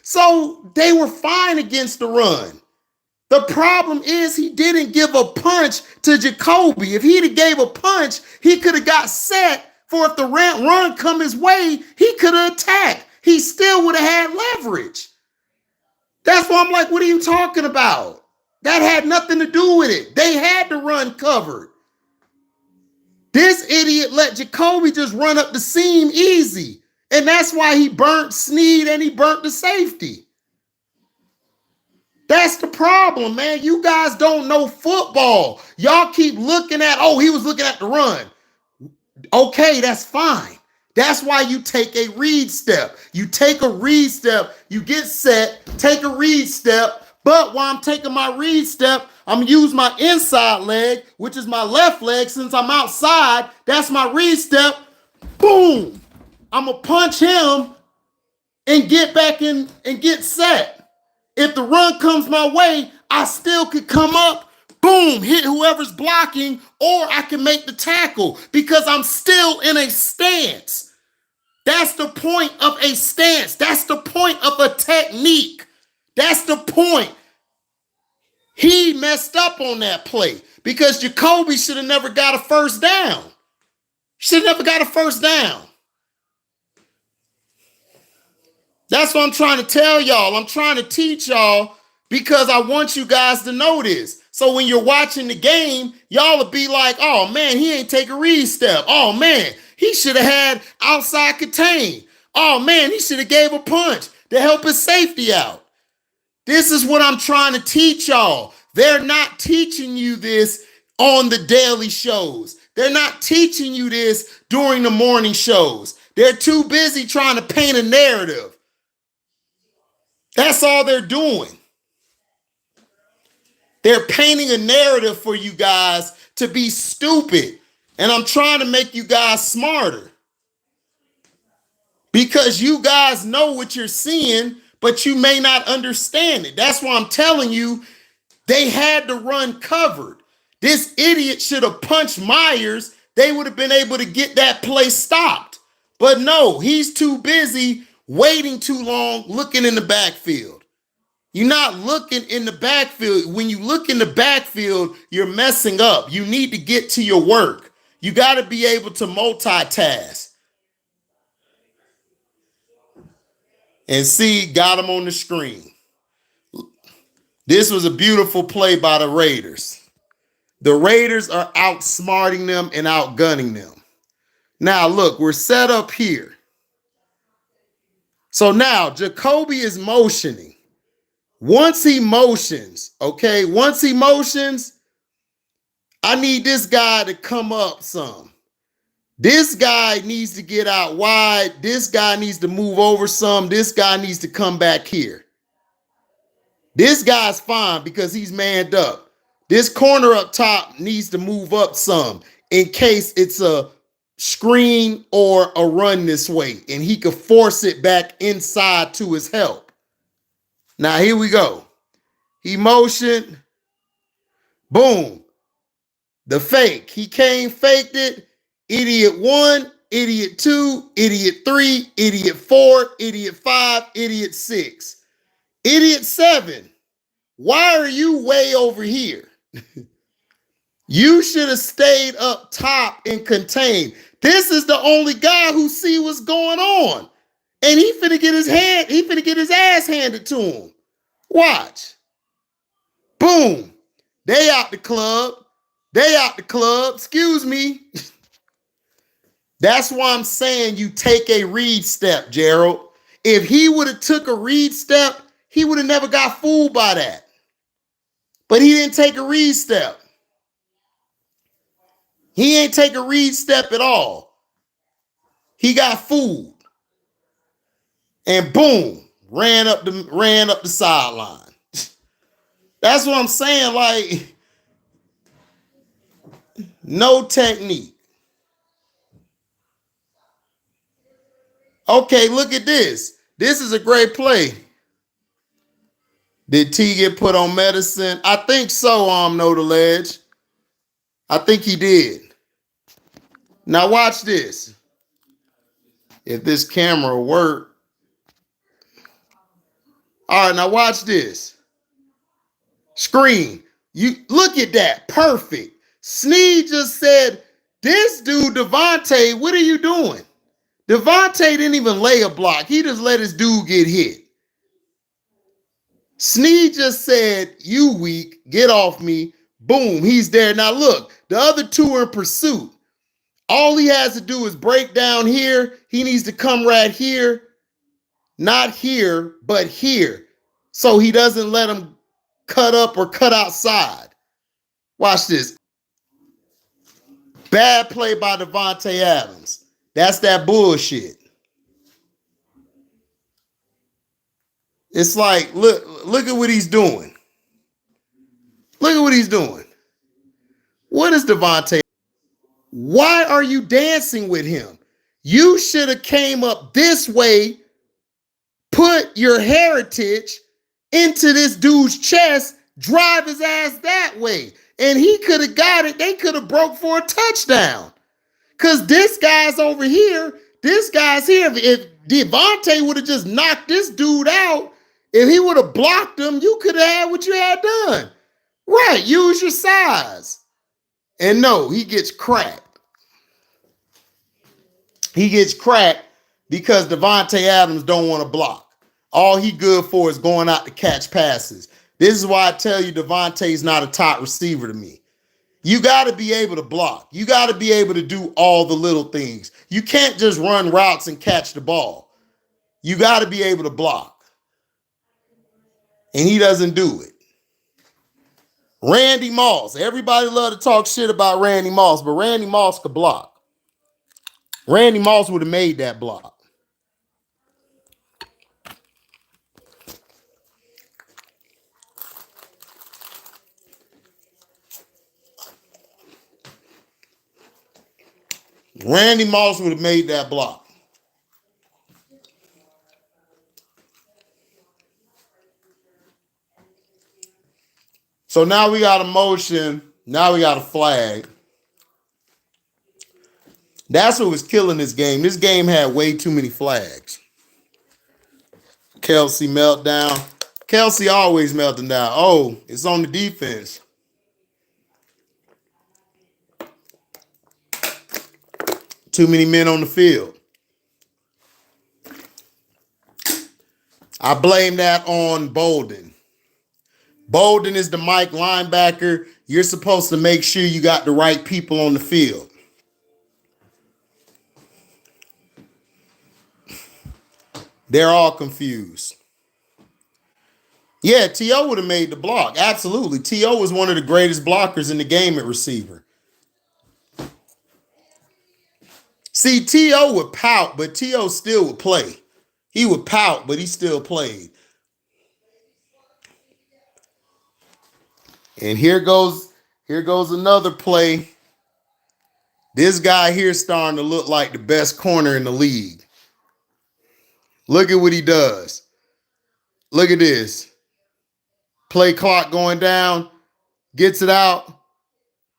So they were fine against the run. The problem is he didn't give a punch to Jacoby. If he'd have gave a punch, he could have got set for if the run come his way, he could have attacked. He still would have had leverage. That's why I'm like, what are you talking about? That had nothing to do with it. They had the run covered. This idiot let Jacoby just run up the seam easy. And that's why he burnt Snead and he burnt the safety. That's the problem, man. You guys don't know football. Y'all keep looking at, oh, he was looking at the run. Okay, that's fine. That's why you take a read step. You take a read step, you get set, take a read step. But while I'm taking my read step, I'm gonna use my inside leg, which is my left leg. Since I'm outside, that's my read step. Boom. I'm gonna punch him and get back in and get set. If the run comes my way, I still could come up, boom, hit whoever's blocking, or I can make the tackle because I'm still in a stance. That's the point of a stance. That's the point of a technique. That's the point. He messed up on that play because Jacoby should have never got a first down. Should have never got a first down. That's what I'm trying to tell y'all. I'm trying to teach y'all because I want you guys to know this. So when you're watching the game, y'all will be like, oh, man, he ain't take a read step. Oh, man, He should have had outside contain. Oh man, he should have gave a punch to help his safety out. This is what I'm trying to teach y'all. They're not teaching you this on the daily shows. They're not teaching you this during the morning shows. They're too busy trying to paint a narrative. That's all they're doing. They're painting a narrative for you guys to be stupid. And I'm trying to make you guys smarter. Because you guys know what you're seeing, but you may not understand it. That's why I'm telling you, they had to run covered. This idiot should have punched Myers. They would have been able to get that play stopped. But no, he's too busy waiting too long, looking in the backfield. You're not looking in the backfield. When you look in the backfield, you're messing up. You need to get to your work. You got to be able to multitask. And see, got him on the screen. This was a beautiful play by the Raiders. The Raiders are outsmarting them and outgunning them. Now, look, we're set up here. So now, Jacoby is motioning. Once he motions, okay, once he motions, I need this guy to come up some. This guy needs to get out wide. This guy needs to move over some. This guy needs to come back here. This guy's fine because he's manned up. This corner up top needs to move up some in case it's a screen or a run this way, and he could force it back inside to his help. Now, here we go. He motioned. Boom. The fake. He came, faked it. Idiot 1, idiot 2, idiot 3, idiot 4, idiot 5, idiot 6. Idiot 7. Why are you way over here? You should have stayed up top and contained. This is the only guy who see what's going on. And he finna get his ass handed to him. Watch. Boom. They out the club. Excuse me. That's why I'm saying you take a read step, Gerald. If he would have took a read step, he would have never got fooled by that. But he didn't take a read step. He ain't take a read step at all. He got fooled. And boom, ran up the sideline. That's what I'm saying. Like, no technique. Okay, look at this. This is a great play. Did T get put on medicine? I think so, Know the Ledge. I think he did. Now watch this. If this camera work. All right, now watch this. Screen. You look at that. Perfect. Snead just said, this dude, Devontae, what are you doing? Devontae didn't even lay a block. He just let his dude get hit. Snead just said, you weak, get off me. Boom, he's there. Now look, the other two are in pursuit. All he has to do is break down here. He needs to come right here. Not here, but here. So he doesn't let him cut up or cut outside. Watch this. Bad play by Devontae Adams. That's that bullshit. It's like, look at what he's doing. Look at what he's doing. What is Devontae? Why are you dancing with him? You should have came up this way, put your heritage into this dude's chest, drive his ass that way. And he could have got it. They could have broke for a touchdown. Because this guy's over here. This guy's here. If Devontae would have just knocked this dude out, if he would have blocked him, you could have had what you had done. Right, use your size. And no, he gets cracked. He gets cracked because Devontae Adams don't want to block. All he good for is going out to catch passes. This is why I tell you Devontae's not a top receiver to me. You got to be able to block. You got to be able to do all the little things. You can't just run routes and catch the ball. You got to be able to block. And he doesn't do it. Randy Moss. Everybody love to talk shit about Randy Moss, but Randy Moss could block. Randy Moss would have made that block. Randy Moss would have made that block. So now we got a motion. Now we got a flag. That's what was killing this game. This game had way too many flags. Kelsey meltdown. Kelsey always melting down. Oh, it's on the defense. Too many men on the field. I blame that on Bolden. Bolden is the Mike linebacker. You're supposed to make sure you got the right people on the field. They're all confused. Yeah, T.O. would have made the block. Absolutely. T.O. was one of the greatest blockers in the game at receiver. See, T.O. would pout, but T.O. still would play. He would pout, but he still played. And here goes another play. This guy here is starting to look like the best corner in the league. Look at what he does. Look at this. Play clock going down. Gets it out.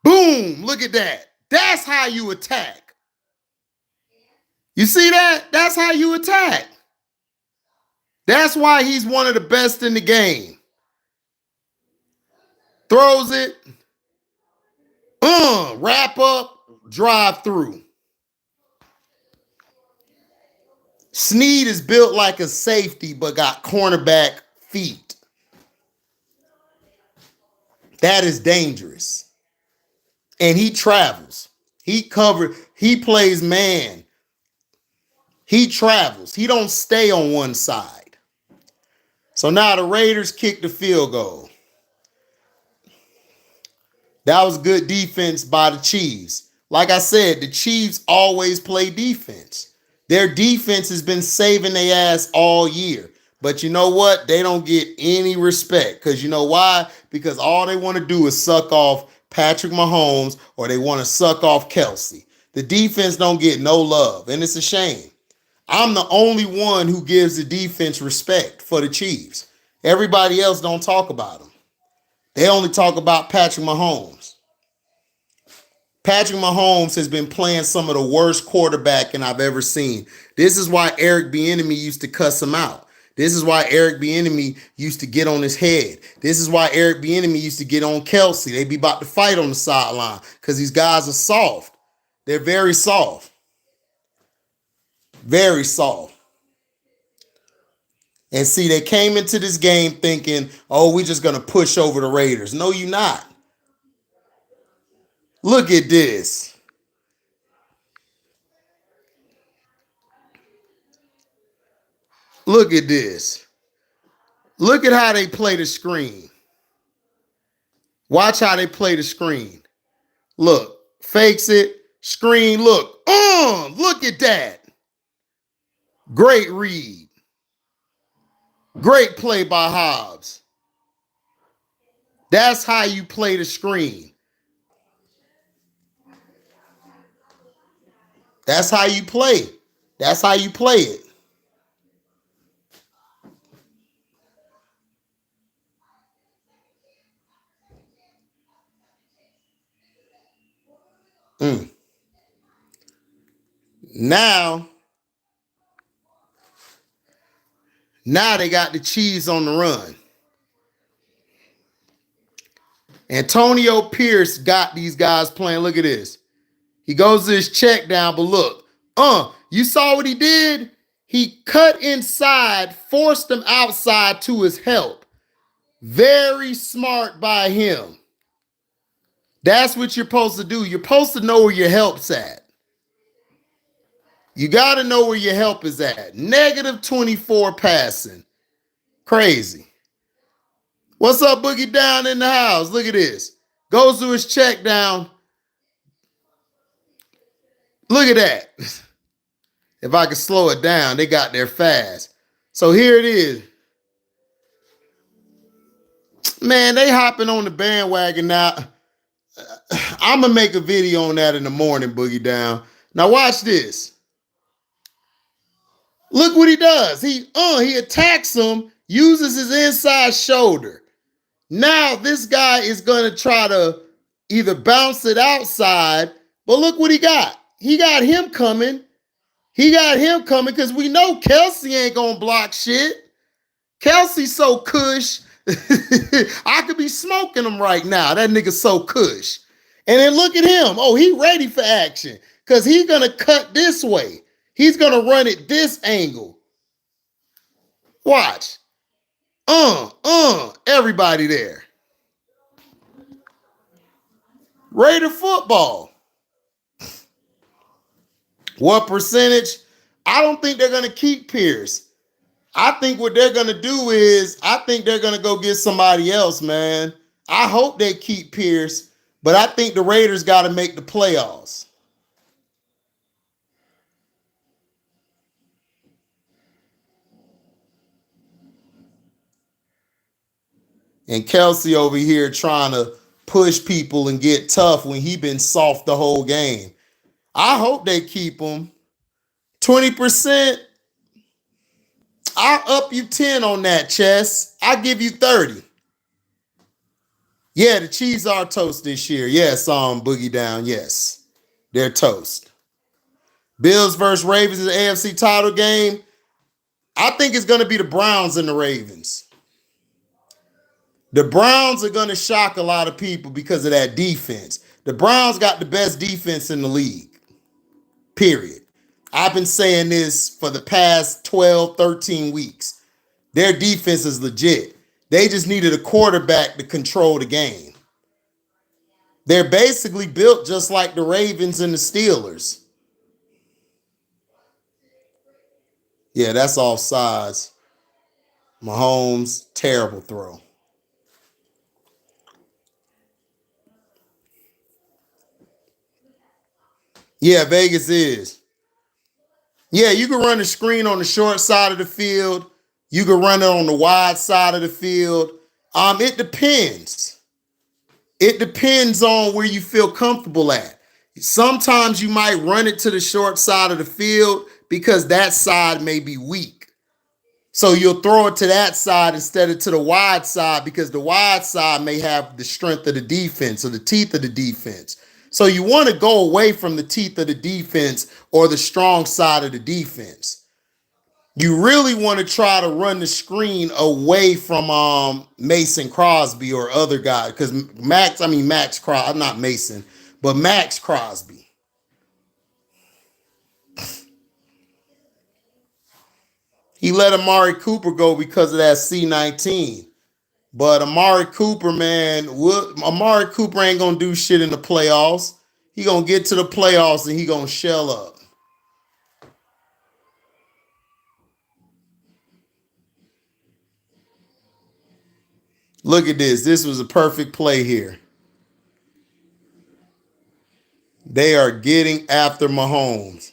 Boom. Look at that. That's how you attack. You see that? That's how you attack. That's why he's one of the best in the game. Throws it. Wrap up. Drive through. Snead is built like a safety, but got cornerback feet. That is dangerous. And he travels. He plays man. He travels. He don't stay on one side. So now the Raiders kick the field goal. That was good defense by the Chiefs. Like I said, the Chiefs always play defense. Their defense has been saving their ass all year. But you know what? They don't get any respect. Because you know why? Because all they want to do is suck off Patrick Mahomes or they want to suck off Kelsey. The defense don't get no love. And it's a shame. I'm the only one who gives the defense respect for the Chiefs. Everybody else don't talk about them. They only talk about Patrick Mahomes. Patrick Mahomes has been playing some of the worst quarterbacking I've ever seen. This is why Eric Bieniemy used to cuss him out. This is why Eric Bieniemy used to get on his head. This is why Eric Bieniemy used to get on Kelsey. They be about to fight on the sideline because these guys are soft. They're very soft. Very soft. And see, they came into this game thinking, oh, we're just going to push over the Raiders. No, you're not. Look at this. Look at this. Look at how they play the screen. Watch how they play the screen. Look, fakes it, screen, look. Look at that. Great read. Great play by Hobbs. That's how you play the screen. That's how you play. That's how you play it. Now they got the Chiefs on the run. Antonio Pierce got these guys playing. Look at this. He goes to his check down, but look. You saw what he did? He cut inside, forced him outside to his help. Very smart by him. That's what you're supposed to do. You're supposed to know where your help's at. You got to know where your help is at. Negative 24 passing. Crazy. What's up, Boogie Down in the house? Look at this. Goes to his check down. Look at that. If I could slow it down, they got there fast. So here it is. Man, they hopping on the bandwagon now. I'm going to make a video on that in the morning, Boogie Down. Now watch this. Look what he does. He attacks him, uses his inside shoulder. Now this guy is going to try to either bounce it outside, but look what he got. He got him coming. He got him coming because we know Kelsey ain't going to block shit. Kelsey's so cush. I could be smoking him right now. That nigga's so cush. And then look at him. Oh, he ready for action because he's going to cut this way. He's going to run it this angle. Watch. Everybody there. Raider football. What percentage? I don't think they're going to keep Pierce. I think what they're going to do is, I think they're going to go get somebody else, man. I hope they keep Pierce, but I think the Raiders got to make the playoffs. And Kelsey over here trying to push people and get tough when he been soft the whole game. I hope they keep him. 20%. I'll up you 10 on that, Chess. I'll give you 30. Yeah, the Chiefs are toast this year. Yes, Boogie Down. Yes, they're toast. Bills versus Ravens in the AFC title game. I think it's going to be the Browns and the Ravens. The Browns are going to shock a lot of people because of that defense. The Browns got the best defense in the league. Period. I've been saying this for the past 12, 13 weeks. Their defense is legit. They just needed a quarterback to control the game. They're basically built just like the Ravens and the Steelers. Yeah, that's offsides. Mahomes, terrible throw. Yeah, Vegas is. Yeah, you can run the screen on the short side of the field. You can run it on the wide side of the field. It depends. It depends on where you feel comfortable at. Sometimes you might run it to the short side of the field because that side may be weak. So you'll throw it to that side instead of to the wide side because the wide side may have the strength of the defense or the teeth of the defense. So you want to go away from the teeth of the defense or the strong side of the defense. You really want to try to run the screen away from Mason Crosby or other guys because Max Crosby, I'm not Mason, but Max Crosby. He let Amari Cooper go because of that C-19. But Amari Cooper, man, Amari Cooper ain't going to do shit in the playoffs. He going to get to the playoffs and he going to shell up. Look at this. This was a perfect play here. They are getting after Mahomes.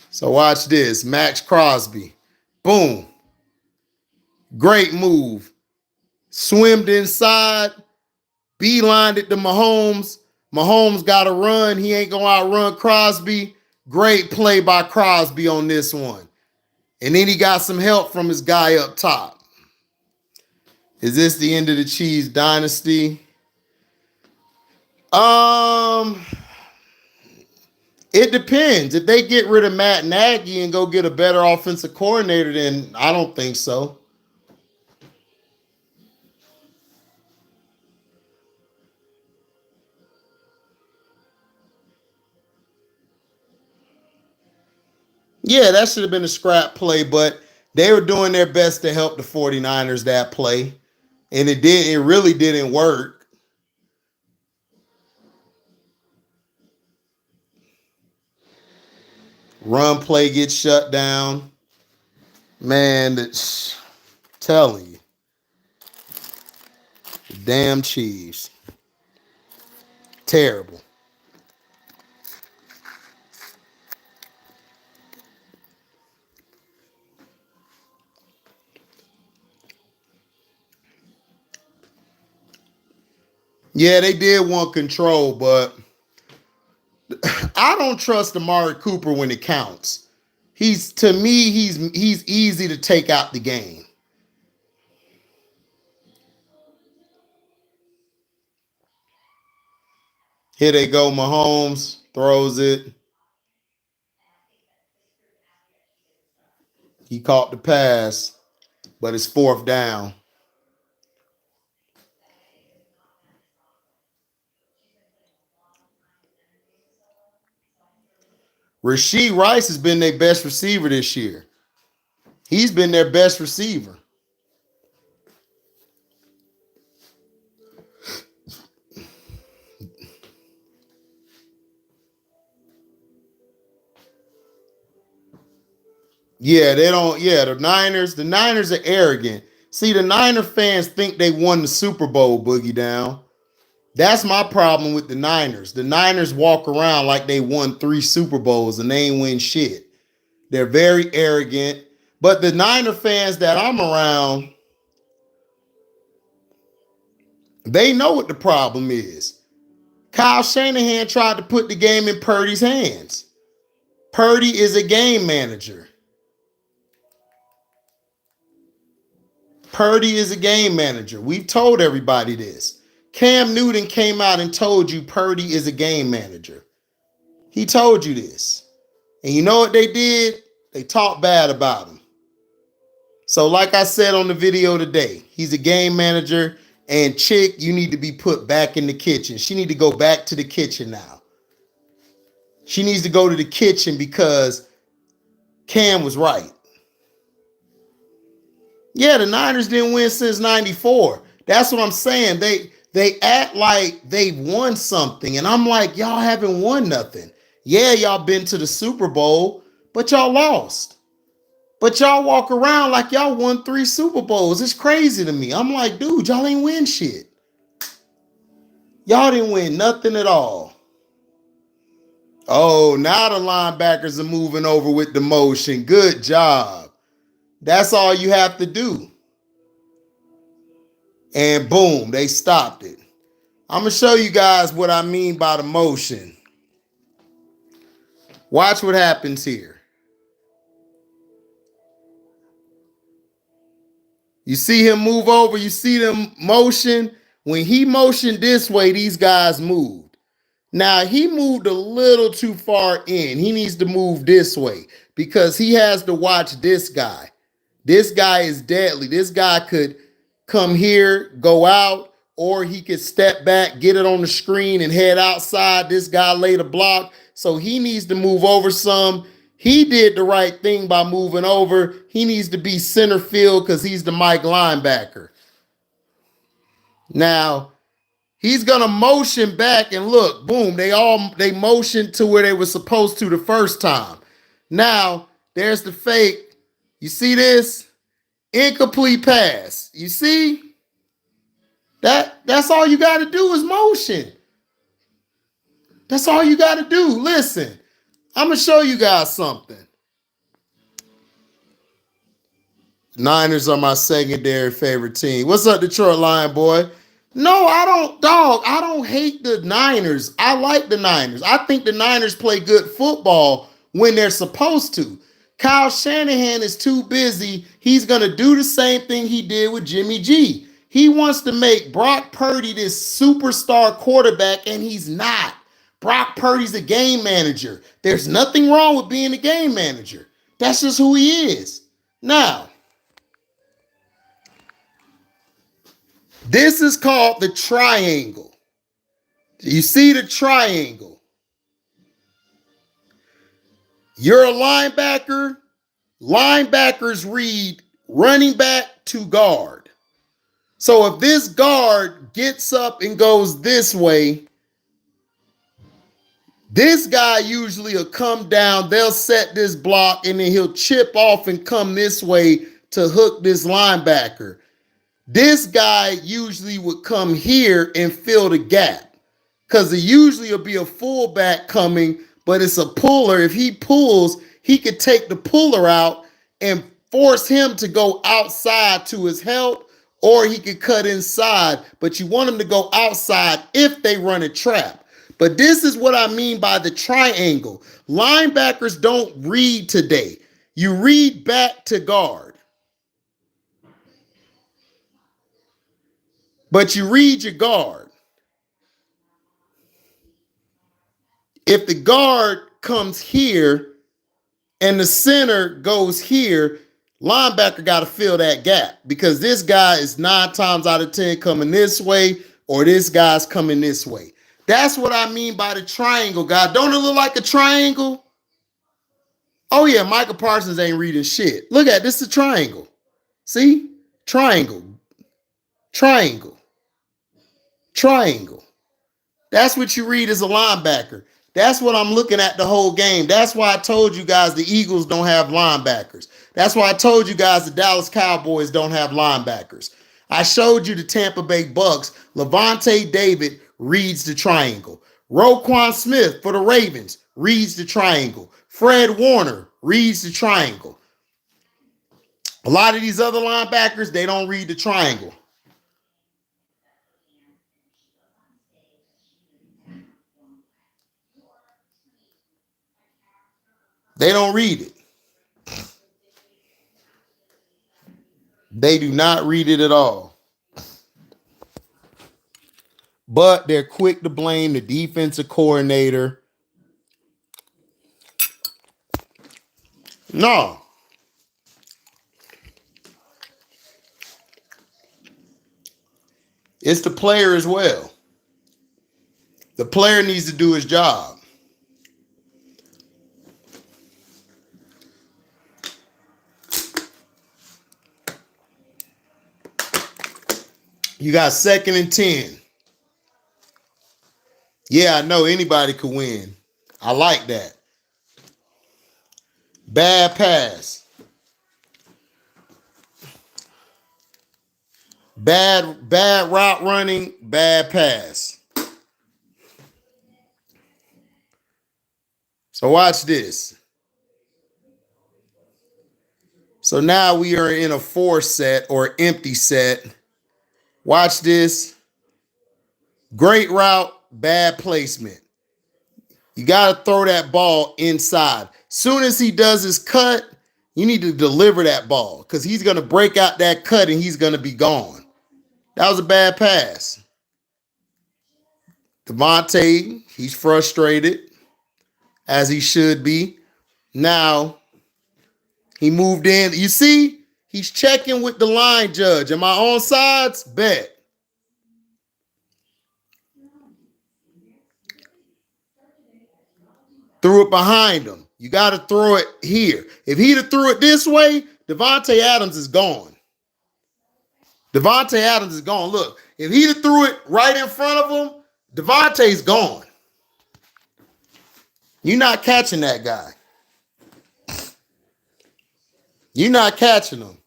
So watch this. Max Crosby. Boom. Great move. Swimmed inside. Beelined it to Mahomes. Mahomes got to run. He ain't going to outrun Crosby. Great play by Crosby on this one. And then he got some help from his guy up top. Is this the end of the Chiefs dynasty? It depends. If they get rid of Matt Nagy and go get a better offensive coordinator, then I don't think so. Yeah, that should have been a scrap play, but they were doing their best to help the 49ers that play. And it really didn't work. Run play gets shut down. Man, it's telling you. Damn Chiefs. Terrible. Yeah, they did want control, but I don't trust Amari Cooper when it counts. To me, he's easy to take out the game. Here they go, Mahomes throws it. He caught the pass, but it's 4th down. Rashee Rice has been their best receiver this year. He's been their best receiver. Yeah, they don't. Yeah, the Niners are arrogant. See, the Niner fans think they won the Super Bowl, Boogie Down. That's my problem with the Niners. The Niners walk around like they won 3 Super Bowls and they ain't win shit. They're very arrogant. But the Niner fans that I'm around, they know what the problem is. Kyle Shanahan tried to put the game in Purdy's hands. Purdy is a game manager. Purdy is a game manager. We've told everybody this. Cam Newton came out and told you Purdy is a game manager. He told you this. And you know what they did? They talked bad about him. So like I said on the video today, he's a game manager, and Chick, you need to be put back in the kitchen. She need to go back to the kitchen now. She needs to go to the kitchen because Cam was right. Yeah, the Niners didn't win since 94. That's what I'm saying. They act like they've won something. And I'm like, y'all haven't won nothing. Yeah, y'all been to the Super Bowl, but y'all lost. But y'all walk around like y'all won 3 Super Bowls. It's crazy to me. I'm like, dude, y'all ain't win shit. Y'all didn't win nothing at all. Oh, now the linebackers are moving over with the motion. Good job. That's all you have to do. And boom, they stopped it. I'm going to show you guys what I mean by the motion. Watch what happens here. You see him move over. You see them motion. When he motioned this way, these guys moved. Now, he moved a little too far in. He needs to move this way because he has to watch this guy. This guy is deadly. This guy could come here, go out, or he could step back, get it on the screen, and head outside. This guy laid a block, so he needs to move over some. He did the right thing by moving over. He needs to be center field because he's the Mike linebacker. Now, he's going to motion back and look, boom, they motioned to where they were supposed to the first time. Now, there's the fake. You see this? Incomplete pass. You see? That's all you got to do is motion. That's all you got to do. Listen, I'm going to show you guys something. Niners are my secondary favorite team. What's up, Detroit Lion boy? No, I don't, dog. I don't hate the Niners. I like the Niners. I think the Niners play good football when they're supposed to. Kyle Shanahan is too busy. He's going to do the same thing he did with Jimmy G. He wants to make Brock Purdy this superstar quarterback, and he's not. Brock Purdy's a game manager. There's nothing wrong with being a game manager. That's just who he is. Now, this is called the triangle. You see the triangle. You're a linebacker. Linebackers read running back to guard. So if this guard gets up and goes this way, this guy usually will come down, they'll set this block, and then he'll chip off and come this way to hook this linebacker. This guy usually would come here and fill the gap because it usually will be a fullback coming, but it's a puller. If he pulls, he could take the puller out and force him to go outside to his help, or he could cut inside, but you want him to go outside if they run a trap. But this is what I mean by the triangle. Linebackers don't read today. You read back to guard. But you read your guard. If the guard comes here and the center goes here, linebacker got to fill that gap because this guy is 9 times out of 10 coming this way or this guy's coming this way. That's what I mean by the triangle, guy. Don't it look like a triangle? Oh, yeah, Michael Parsons ain't reading shit. Look at this, is a triangle. See? Triangle. Triangle. Triangle. That's what you read as a linebacker. That's what I'm looking at the whole game. That's why I told you guys the Eagles don't have linebackers. That's why I told you guys the Dallas Cowboys don't have linebackers. I showed you the Tampa Bay Bucks. Levante David reads the triangle. Roquan Smith for the Ravens reads the triangle. Fred Warner reads the triangle. A lot of these other linebackers, they don't read the triangle. They don't read it. They do not read it at all. But they're quick to blame the defensive coordinator. No. It's the player as well. The player needs to do his job. You got 2nd and 10. Yeah, I know anybody could win. I like that. Bad pass. Bad route running, bad pass. So watch this. So now we are in a 4 set or empty set. Watch this. Great route, bad placement. You got to throw that ball inside. Soon as he does his cut, you need to deliver that ball because he's going to break out that cut and he's going to be gone. That was a bad pass. Devontae, he's frustrated, as he should be. Now, he moved in. You see, he's checking with the line judge. Am I on sides? Bet. Threw it behind him. You got to throw it here. If he'd have threw it this way, Davante Adams is gone. Davante Adams is gone. Look, if he'd have threw it right in front of him, Davante's gone. You're not catching that guy. You're not catching him.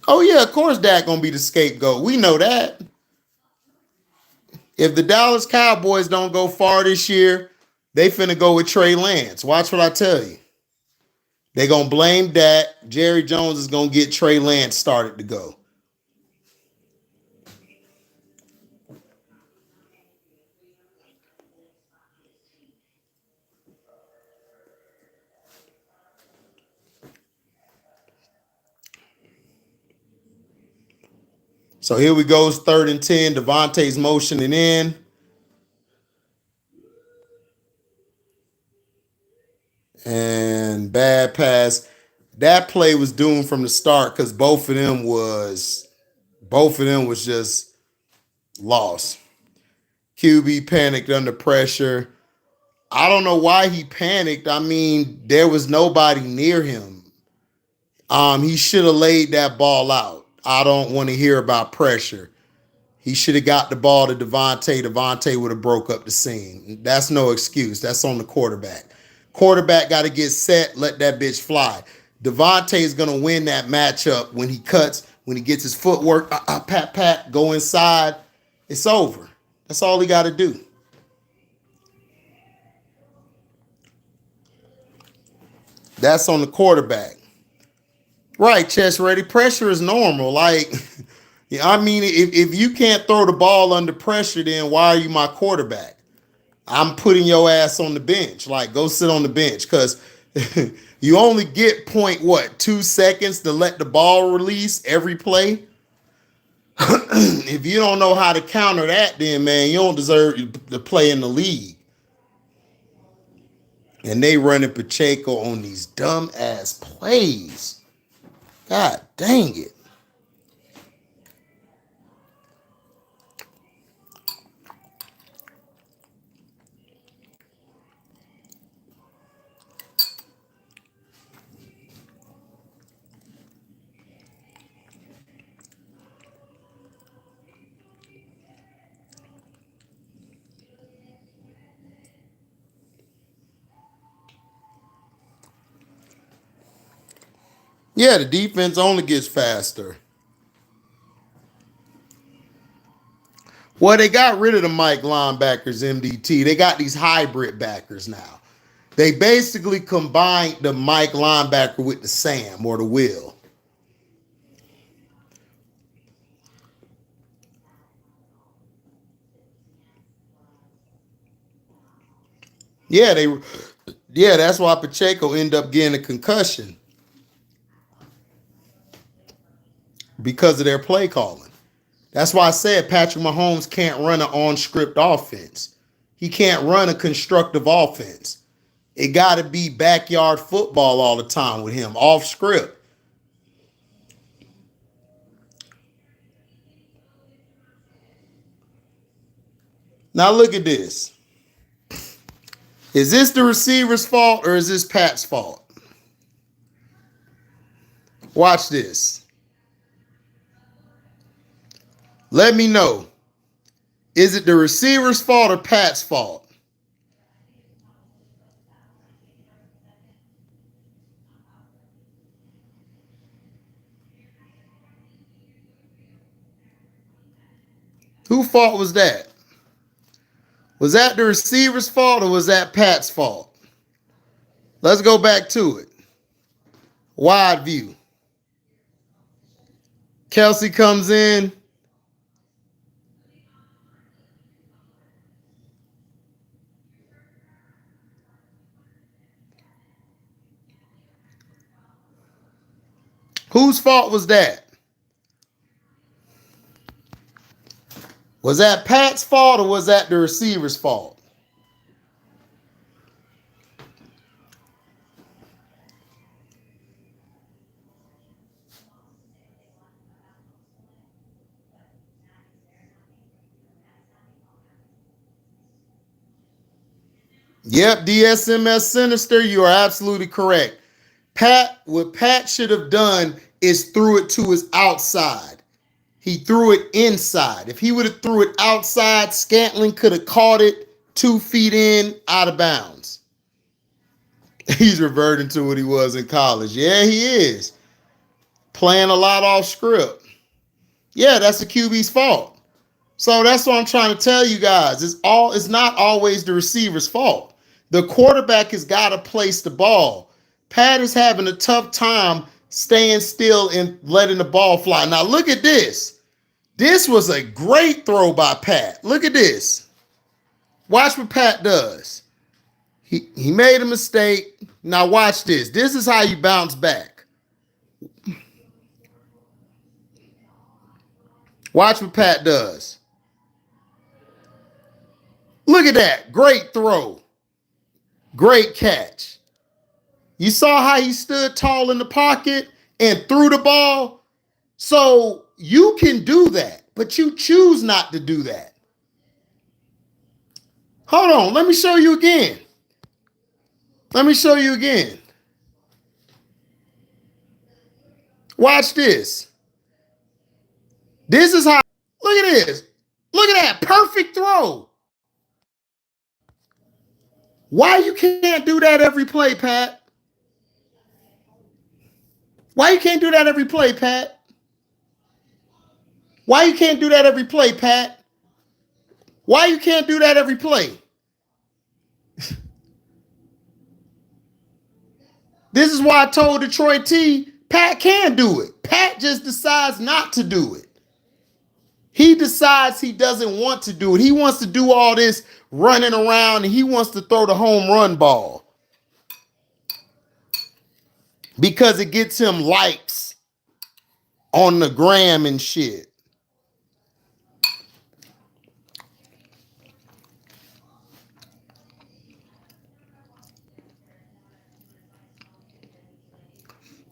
Oh, yeah, of course Dak going to be the scapegoat. We know that. If the Dallas Cowboys don't go far this year, they finna go with Trey Lance. Watch what I tell you. They're going to blame Dak. Jerry Jones is going to get Trey Lance started to go. So here we go. It's 3rd and 10. Davante's motioning in. And bad pass. That play was doomed from the start because both of them was just lost. QB panicked under pressure. I don't know why he panicked. I mean, there was nobody near him. He should have laid that ball out. I don't want to hear about pressure. He should have got the ball to Devontae. Devontae would have broke up the scene. That's no excuse. That's on the quarterback. Quarterback got to get set, let that bitch fly. Devontae is going to win that matchup when he cuts, when he gets his footwork, pat, go inside. It's over. That's all he got to do. That's on the quarterback. Right, chest ready. Pressure is normal. Like, I mean, if you can't throw the ball under pressure, then why are you my quarterback? I'm putting your ass on the bench. Like, go sit on the bench because you only get 2 seconds to let the ball release every play. If you don't know how to counter that, then, man, you don't deserve to play in the league. And they running Pacheco on these dumb ass plays. God dang it. Yeah, the defense only gets faster. Well, they got rid of the Mike linebackers, MDT. They got these hybrid backers now. They basically combined the Mike linebacker with the Sam or the Will. Yeah, that's why Pacheco ended up getting a concussion. Because of their play calling. That's why I said Patrick Mahomes can't run an on-script offense. He can't run a constructive offense. It got to be backyard football all the time with him, off script. Now look at this. Is this the receiver's fault or is this Pat's fault? Watch this. Let me know. Is it the receiver's fault or Pat's fault? Whose fault was that? Was that the receiver's fault or was that Pat's fault? Let's go back to it. Wide view. Kelsey comes in. Whose fault was that? Was that Pat's fault or was that the receiver's fault? Yep, DSMS Sinister, you are absolutely correct. What Pat should have done is threw it to his outside. He threw it inside. If he would have threw it outside, Scantling could have caught it 2 feet in, out of bounds. He's reverting to what he was in college. Yeah, he is. Playing a lot off script. Yeah, that's the QB's fault. So that's what I'm trying to tell you guys. It's not always the receiver's fault. The quarterback has got to place the ball. Pat is having a tough time staying still and letting the ball fly. Now look at this. This was a great throw by Pat. Look at this. Watch what Pat does. He made a mistake. Now watch this. This is how you bounce back. Watch what Pat does. Look at that. Great throw. Great catch. You saw how he stood tall in the pocket and threw the ball? So you can do that, but you choose not to do that. Hold on. Let me show you again. Watch this. This is how, look at this. Look at that, perfect throw. Why you can't do that every play, Pat? Why you can't do that every play, Pat? Why you can't do that every play, Pat? Why you can't do that every play? This is why I told Detroit T, Pat can do it. Pat just decides not to do it. He decides he doesn't want to do it. He wants to do all this running around and he wants to throw the home run ball because it gets him likes on the gram and shit.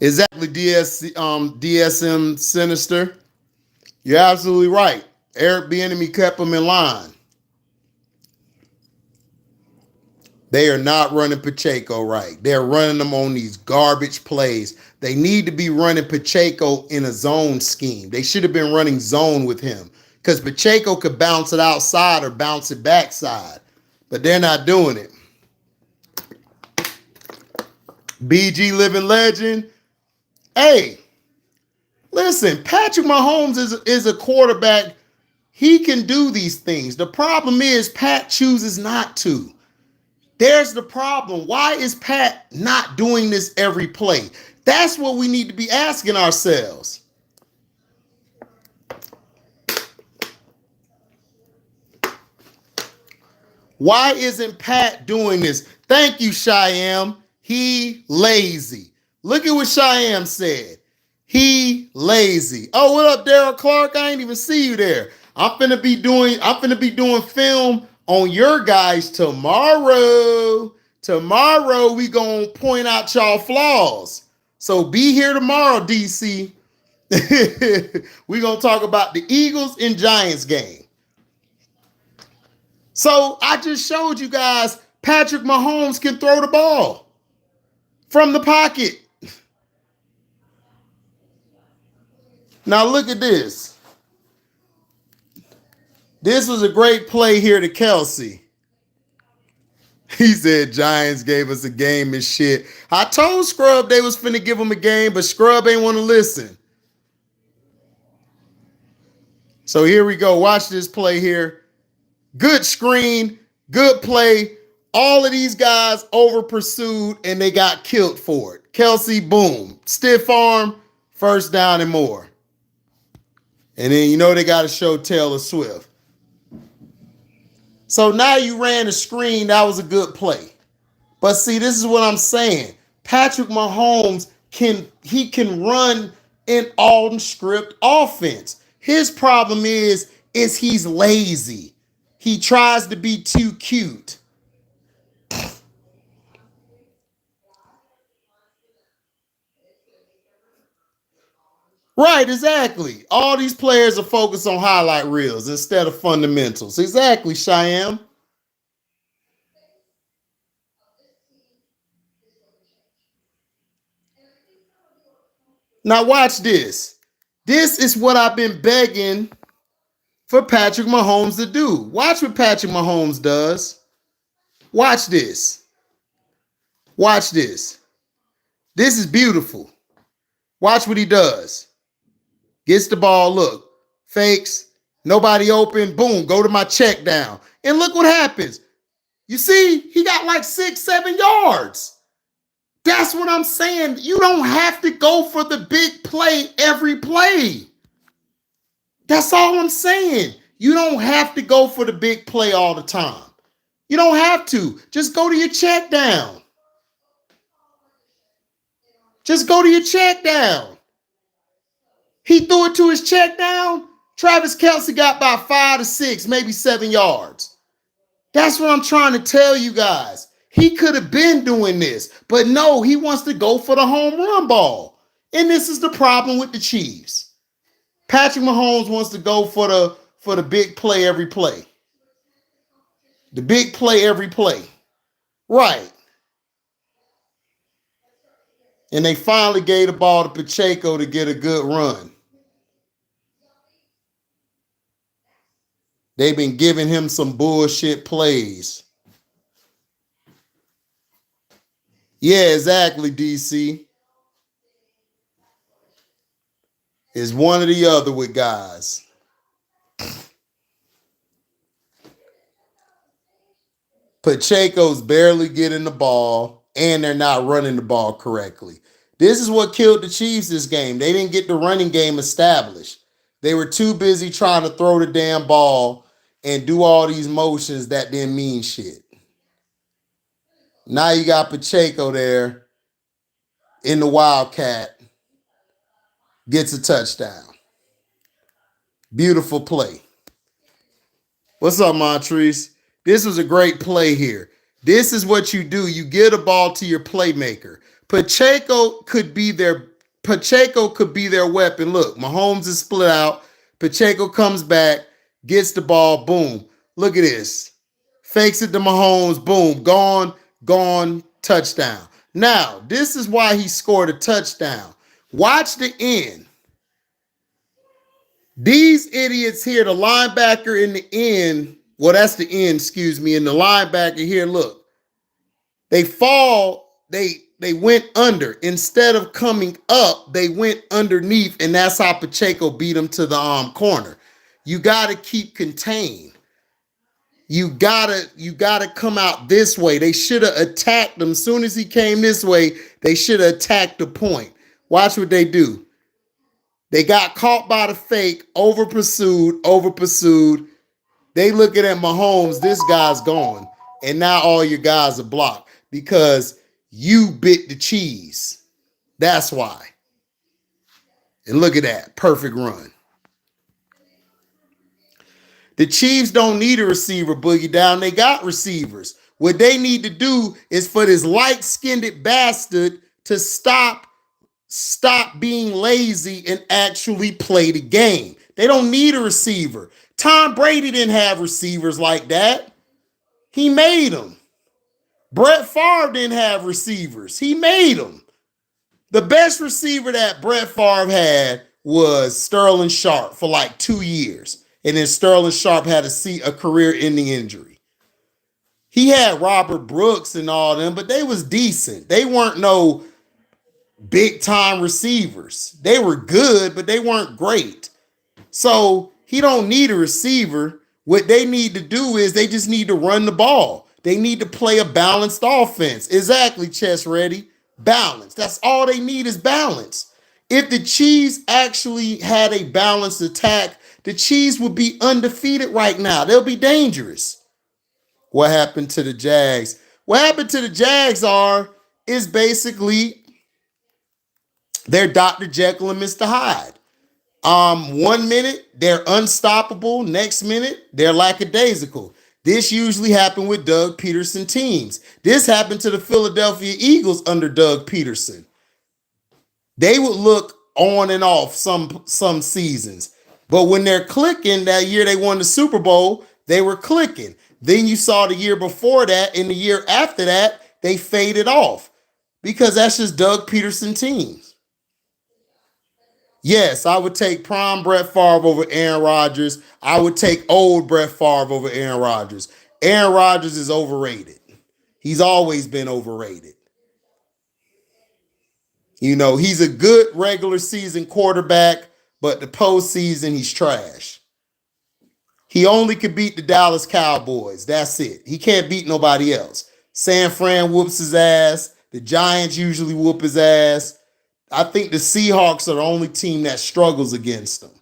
Exactly, DSM Sinister. You're absolutely right. Eric Bieniemy kept him in line. They are not running Pacheco right. They're running them on these garbage plays. They need to be running Pacheco in a zone scheme. They should have been running zone with him because Pacheco could bounce it outside or bounce it backside, but they're not doing it. BG Living Legend. Hey, listen, Patrick Mahomes is a quarterback. He can do these things. The problem is Pat chooses not to. There's the problem. Why is Pat not doing this every play? That's what we need to be asking ourselves. Why isn't Pat doing this? Thank you, Shyam. He lazy. Look at what Shyam said. He lazy. Oh, what up, Daryl Clark? I ain't even see you there. I'm finna be doing film on your guys tomorrow. Tomorrow we gonna point out y'all flaws. So be here tomorrow, DC. We gonna talk about the Eagles and Giants game. So I just showed you guys Patrick Mahomes can throw the ball from the pocket. Now look at this. This was a great play here to Kelsey. He said Giants gave us a game and shit. I told Scrub they was finna give him a game, but Scrub ain't want to listen. So here we go. Watch this play here. Good screen, good play. All of these guys over pursued and they got killed for it. Kelsey, boom. Stiff arm, first down and more. And then you know they got to show Taylor Swift. So now you ran a screen. That was a good play. But see, this is what I'm saying. Patrick Mahomes can run an all-script offense. His problem is he's lazy. He tries to be too cute. Right, exactly. All these players are focused on highlight reels instead of fundamentals. Exactly, Shyam. Now watch this. This is what I've been begging for Patrick Mahomes to do. Watch what Patrick Mahomes does. Watch this. Watch this. This is beautiful. Watch what he does. Gets the ball, look, fakes, nobody open, boom, go to my check down. And look what happens. You see, he got like 6-7 yards. That's what I'm saying. You don't have to go for the big play every play. That's all I'm saying. You don't have to go for the big play all the time. You don't have to. Just go to your check down. Just go to your check down. He threw it to his check down. Travis Kelce got about 5 to 6, maybe 7 yards. That's what I'm trying to tell you guys. He could have been doing this, but no, he wants to go for the home run ball. And this is the problem with the Chiefs. Patrick Mahomes wants to go for the big play every play. The big play every play. Right. And they finally gave the ball to Pacheco to get a good run. They've been giving him some bullshit plays. Yeah, exactly, DC. It's one or the other with guys. Pacheco's barely getting the ball, and they're not running the ball correctly. This is what killed the Chiefs this game. They didn't get the running game established. They were too busy trying to throw the damn ball and do all these motions that didn't mean shit. Now you got Pacheco there in the Wildcat, gets a touchdown. Beautiful play. What's up, Montrese? This was a great play here. This is what you do. You get a ball to your playmaker. Pacheco could be their weapon. Look, Mahomes is split out. Pacheco comes back, gets the ball, boom. Look at this. Fakes it to Mahomes, boom, gone, touchdown. Now, this is why he scored a touchdown. Watch the end. These idiots here, the linebacker in the end, well, that's the end, excuse me, and the linebacker here, look, they fall, they went under. Instead of coming up, they went underneath, and that's how Pacheco beat them to the corner. You got to keep contained. You gotta come out this way. They should have attacked him. As soon as he came this way, they should have attacked the point. Watch what they do. They got caught by the fake, over pursued. They looking at Mahomes, this guy's gone. And now all your guys are blocked because you bit the cheese. That's why. And look at that, perfect run. The Chiefs don't need a receiver, Boogie Down. They got receivers. What they need to do is for this light-skinned bastard to stop being lazy and actually play the game. They don't need a receiver. Tom Brady didn't have receivers like that. He made them. Brett Favre didn't have receivers. He made them. The best receiver that Brett Favre had was Sterling Sharp for like 2 years. And then Sterling Sharp had a career-ending injury. He had Robert Brooks and all them, but they was decent. They weren't no big-time receivers. They were good, but they weren't great. So he don't need a receiver. What they need to do is they just need to run the ball. They need to play a balanced offense. Exactly, Chess Ready. Balance. That's all they need is balance. If the Chiefs actually had a balanced attack, the Chiefs would be undefeated right now. They'll be dangerous. What happened to the Jags? What happened to the Jags is basically they're Dr. Jekyll and Mr. Hyde. 1 minute, they're unstoppable. Next minute, they're lackadaisical. This usually happened with Doug Peterson teams. This happened to the Philadelphia Eagles under Doug Peterson. They would look on and off some seasons. But when they're clicking, that year they won the Super Bowl, they were clicking. Then you saw the year before that and the year after that, they faded off because that's just Doug Peterson teams. Yes, I would take prime Brett Favre over Aaron Rodgers. I would take old Brett Favre over Aaron Rodgers. Aaron Rodgers is overrated. He's always been overrated. You know, he's a good regular season quarterback, but the postseason, he's trash. He only could beat the Dallas Cowboys. That's it. He can't beat nobody else. San Fran whoops his ass. The Giants usually whoop his ass. I think the Seahawks are the only team that struggles against them.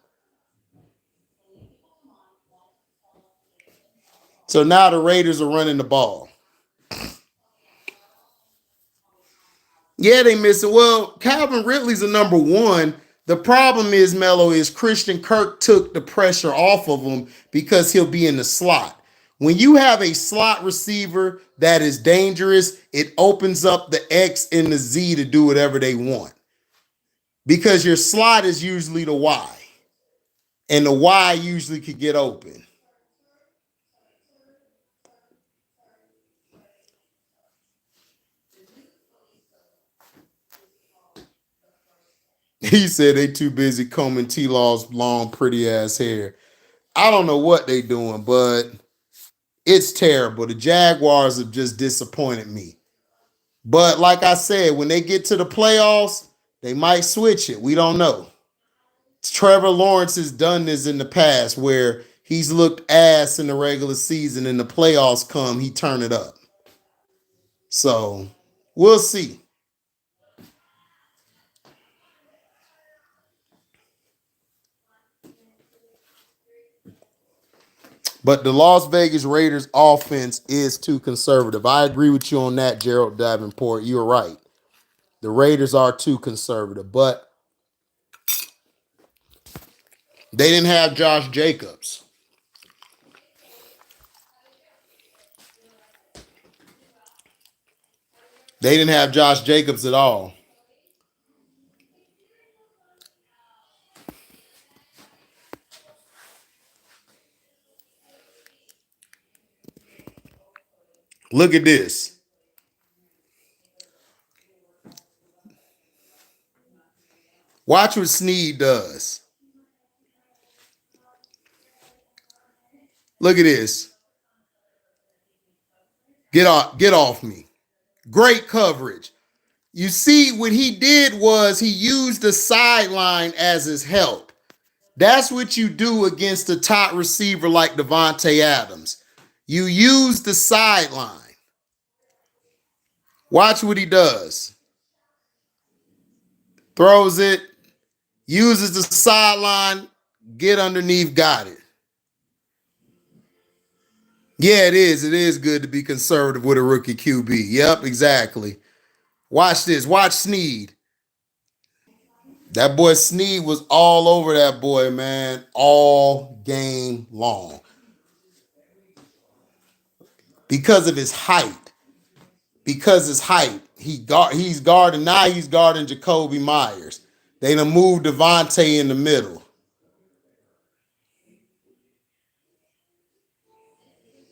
So now the Raiders are running the ball. Yeah, they miss it. Well, Calvin Ridley's a number one. The problem is, Mello, is Christian Kirk took the pressure off of him because he'll be in the slot. When you have a slot receiver that is dangerous, it opens up the X and the Z to do whatever they want. Because your slot is usually the Y. And the Y usually could get open. He said they too busy combing T-Law's long, pretty ass hair. I don't know what they doing, but it's terrible. The Jaguars have just disappointed me. But like I said, when they get to the playoffs, they might switch it. We don't know. Trevor Lawrence has done this in the past where he's looked ass in the regular season and the playoffs come, he turn it up. So we'll see. But the Las Vegas Raiders offense is too conservative. I agree with you on that, Gerald Davenport. You're right. The Raiders are too conservative, but they didn't have Josh Jacobs. They didn't have Josh Jacobs at all. Look at this. Watch what Snead does. Look at this. Get off me. Great coverage. You see, what he did was he used the sideline as his help. That's what you do against a top receiver like Devontae Adams. You use the sideline. Watch what he does. Throws it, uses the sideline, get underneath, got it. Yeah, it is. It is good to be conservative with a rookie QB. Yep, exactly. Watch this. Watch Snead. That boy Snead was all over that boy, man, all game long. Because of his height. He's guarding, now he's guarding Jacoby Myers. They done moved Devontae in the middle.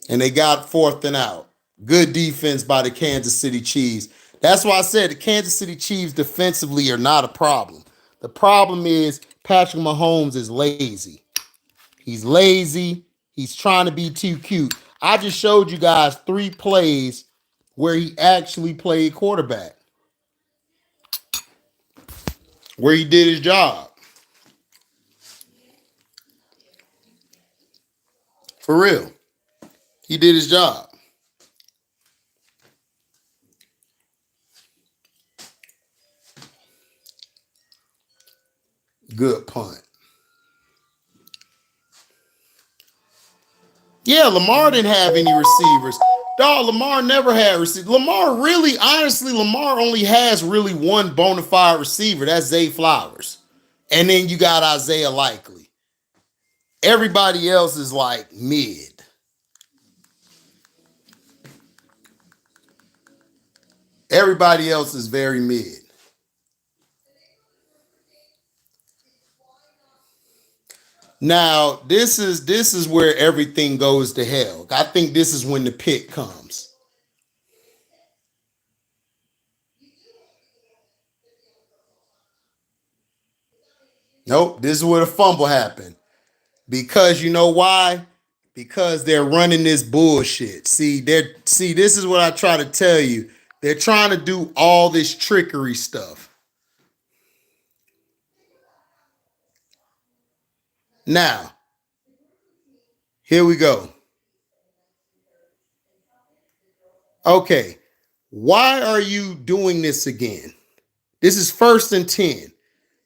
And they got fourth and out. Good defense by the Kansas City Chiefs. That's why I said the Kansas City Chiefs defensively are not a problem. The problem is Patrick Mahomes is lazy. He's lazy. He's trying to be too cute. I just showed you guys 3 plays where he actually played quarterback, where he did his job. For real. He did his job. Good punt. Yeah, Lamar didn't have any receivers. Dog, Lamar never had receivers. Lamar really, honestly, Lamar only has really one bona fide receiver. That's Zay Flowers. And then you got Isaiah Likely. Everybody else is like mid. Everybody else is very mid. Now, this is where everything goes to hell. I think this is when the pick comes. Nope, this is where the fumble happened. Because you know why? Because they're running this bullshit. See, this is what I try to tell you. They're trying to do all this trickery stuff. Now, here we go. Okay, why are you doing this again? This is 1st and 10.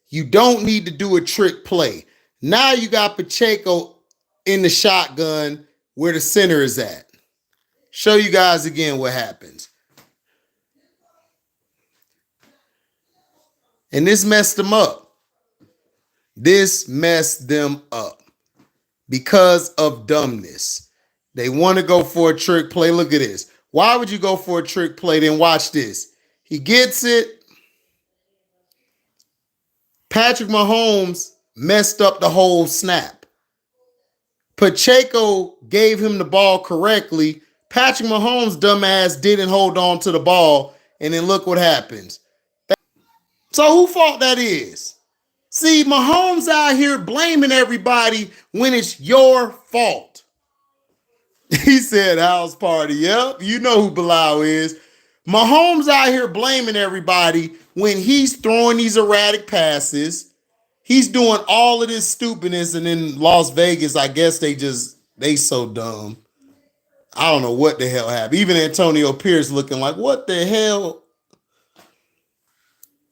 You don't need to do a trick play. Now you got Pacheco in the shotgun where the center is at. Show you guys again what happens. And this messed them up. This messed them up because of dumbness. They want to go for a trick play. Look at this. Why would you go for a trick play? Then watch this. He gets it. Patrick Mahomes messed up the whole snap. Pacheco gave him the ball correctly. Patrick Mahomes' dumbass didn't hold on to the ball. And then look what happens. So whose fault that is? See, Mahomes out here blaming everybody when it's your fault. He said house party. Yep, you know who Bilal is. Mahomes out here blaming everybody when he's throwing these erratic passes. He's doing all of this stupidness, and in Las Vegas, I guess they so dumb. I don't know what the hell happened. Even Antonio Pierce looking like, what the hell?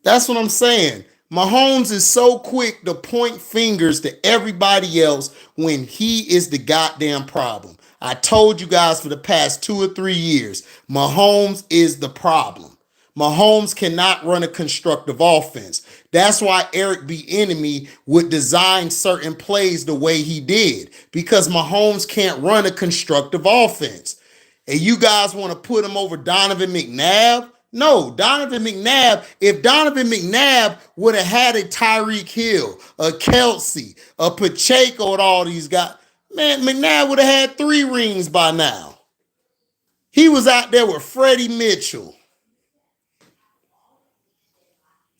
That's what I'm saying. Mahomes is so quick to point fingers to everybody else when he is the goddamn problem. I told you guys for the past 2 or 3 years, Mahomes is the problem. Mahomes cannot run a constructive offense. That's why Eric Bieniemy would design certain plays the way he did, because Mahomes can't run a constructive offense. And you guys want to put him over Donovan McNabb? No, Donovan McNabb, if Donovan McNabb would have had a Tyreek Hill, a Kelsey, a Pacheco, and all these guys, man, McNabb would have had 3 rings by now. He was out there with Freddie Mitchell.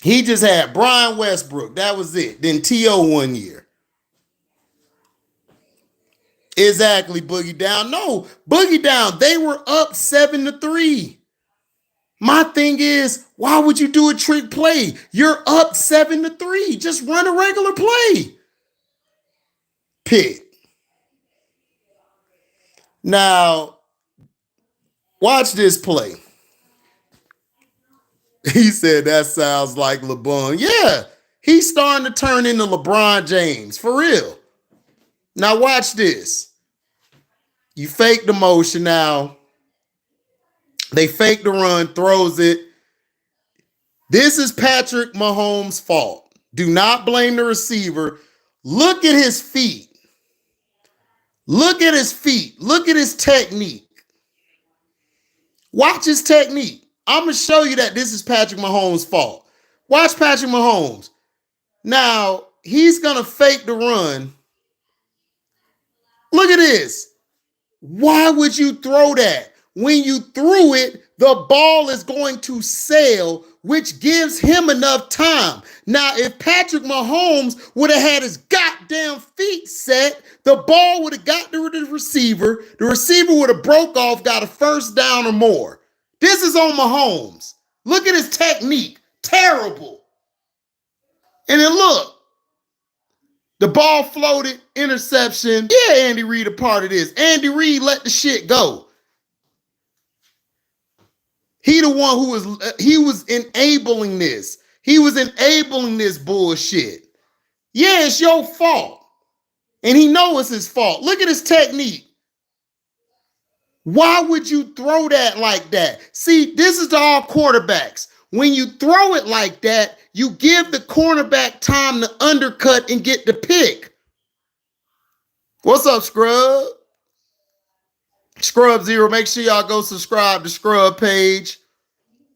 He just had Brian Westbrook. That was it. Then T.O. 1 year. Exactly, Boogie Down. No, Boogie Down, they were up 7-3. My thing is, why would you do a trick play? You're up 7-3. Just run a regular play. Pick. Now, watch this play. He said that sounds like LeBron. Yeah, he's starting to turn into LeBron James, for real. Now watch this. You fake the motion now. They fake the run, throws it. This is Patrick Mahomes' fault. Do not blame the receiver. Look at his feet. Look at his feet. Look at his technique. Watch his technique. I'm going to show you that this is Patrick Mahomes' fault. Watch Patrick Mahomes. Now, he's going to fake the run. Look at this. Why would you throw that? When you threw it, the ball is going to sail, which gives him enough time. Now, if Patrick Mahomes would have had his goddamn feet set, the ball would have got to the receiver. The receiver would have broke off, got a first down or more. This is on Mahomes. Look at his technique. Terrible. And then look. The ball floated, interception. Yeah, Andy Reid a part of this. Andy Reid let the shit go. He the one who was enabling this. He was enabling this bullshit. Yeah, it's your fault. And he knows it's his fault. Look at his technique. Why would you throw that like that? See, this is to all quarterbacks. When you throw it like that, you give the cornerback time to undercut and get the pick. What's up, Scrub? Scrub Zero. Make sure y'all go subscribe to Scrub page.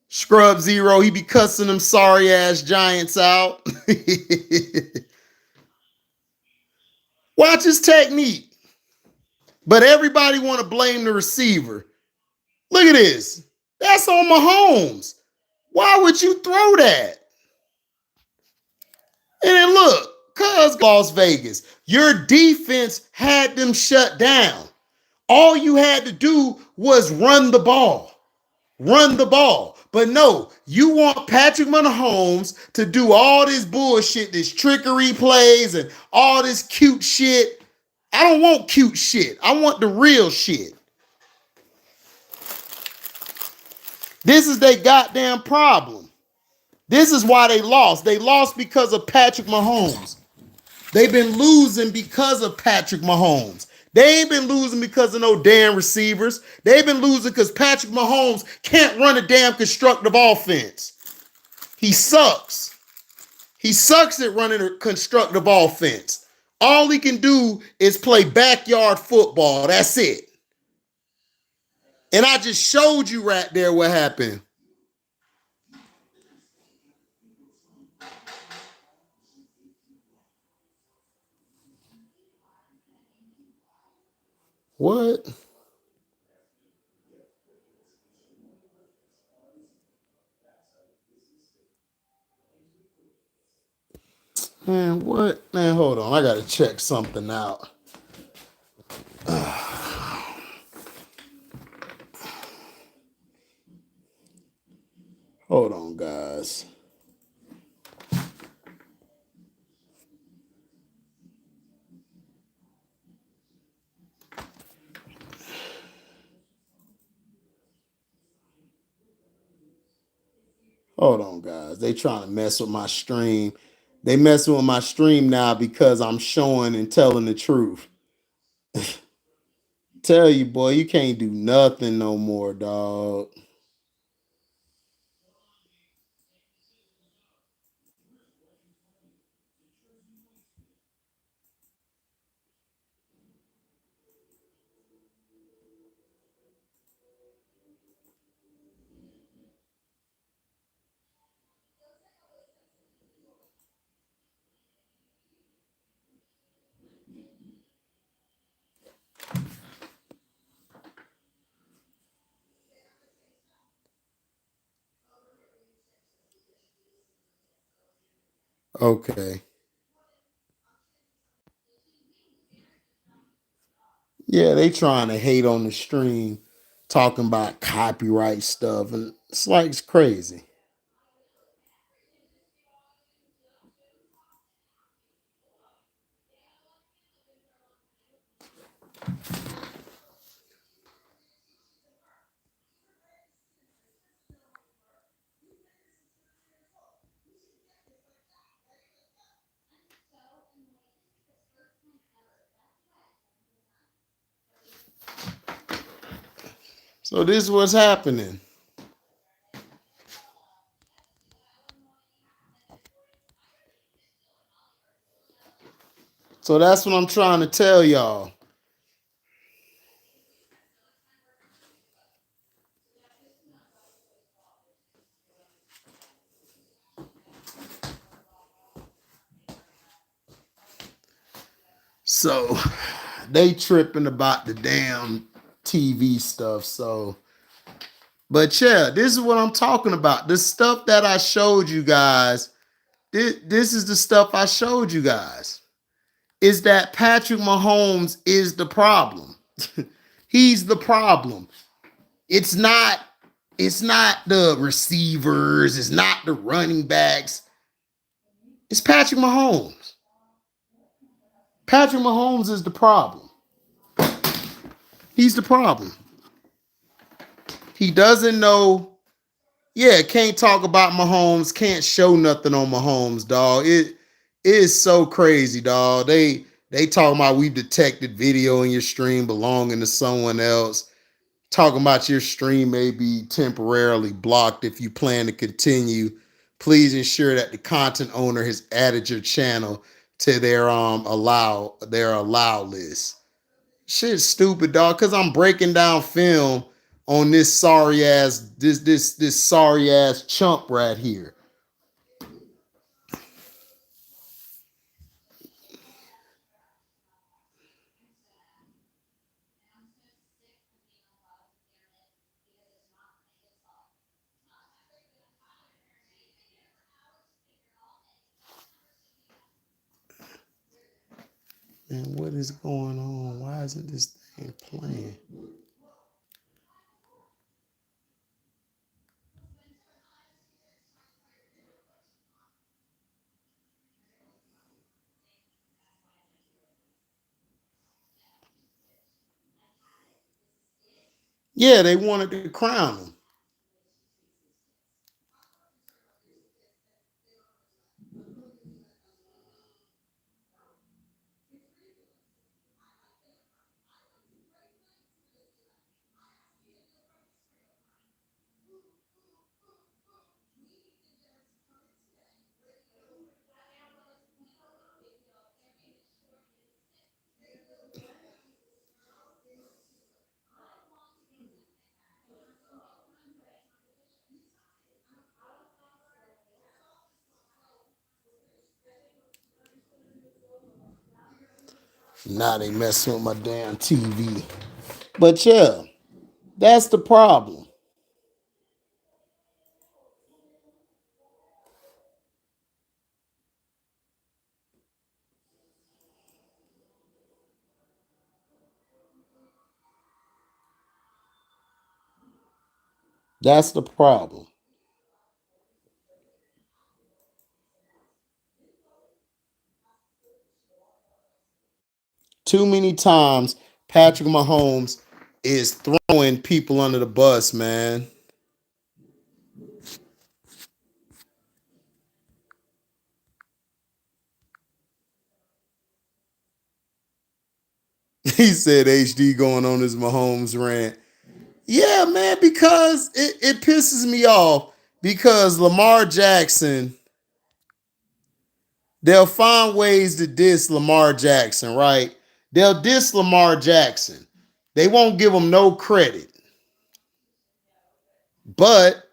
Scrub Zero. He be cussing them sorry ass Giants out. Watch his technique. But everybody want to blame the receiver. Look at this. That's on Mahomes. Why would you throw that? And then look, cuz Las Vegas, your defense had them shut down. All you had to do was run the ball. Run the ball. But no, you want Patrick Mahomes to do all this bullshit, this trickery plays and all this cute shit. I don't want cute shit. I want the real shit. This is their goddamn problem. This is why they lost. They lost because of Patrick Mahomes. They've been losing because of Patrick Mahomes. They ain't been losing because of no damn receivers. They've been losing because Patrick Mahomes can't run a damn constructive offense. He sucks. He sucks at running a constructive offense. All he can do is play backyard football. That's it. And I just showed you right there what happened. What? Man, what? Man, hold on. I gotta check something out. Hold on, guys. Hold on, guys. They trying to mess with my stream. They messing with my stream now because I'm showing and telling the truth. Tell you, boy, you can't do nothing no more, dog. Okay. Yeah, they trying to hate on the stream, talking about copyright stuff, and it's like it's crazy. So this is what's happening. So that's what I'm trying to tell y'all. So they tripping about the damn TV stuff. So, but yeah, this is what I'm talking about. The stuff that I showed you guys. This is the stuff I showed you guys. Is that Patrick Mahomes is the problem. He's the problem. It's not the receivers, it's not the running backs. It's Patrick Mahomes. Patrick Mahomes is the problem. He's the problem. He doesn't know. Yeah, can't talk about Mahomes, can't show nothing on Mahomes, dog. It is so crazy, dog. They talking about we detected video in your stream belonging to someone else. Talking about your stream may be temporarily blocked if you plan to continue. Please ensure that the content owner has added your channel to their allow list. Shit's stupid, dog. Cause I'm breaking down film on this sorry ass this sorry ass chump right here. Man, what is going on? Why isn't this thing playing? Yeah, they wanted to crown him. Now they messing with my damn TV. But yeah, that's the problem. That's the problem. Too many times Patrick Mahomes is throwing people under the bus, man. He said HD going on his Mahomes rant. Yeah, man, because it pisses me off because Lamar Jackson, they'll find ways to diss Lamar Jackson, right? They'll diss Lamar Jackson. They won't give him no credit. But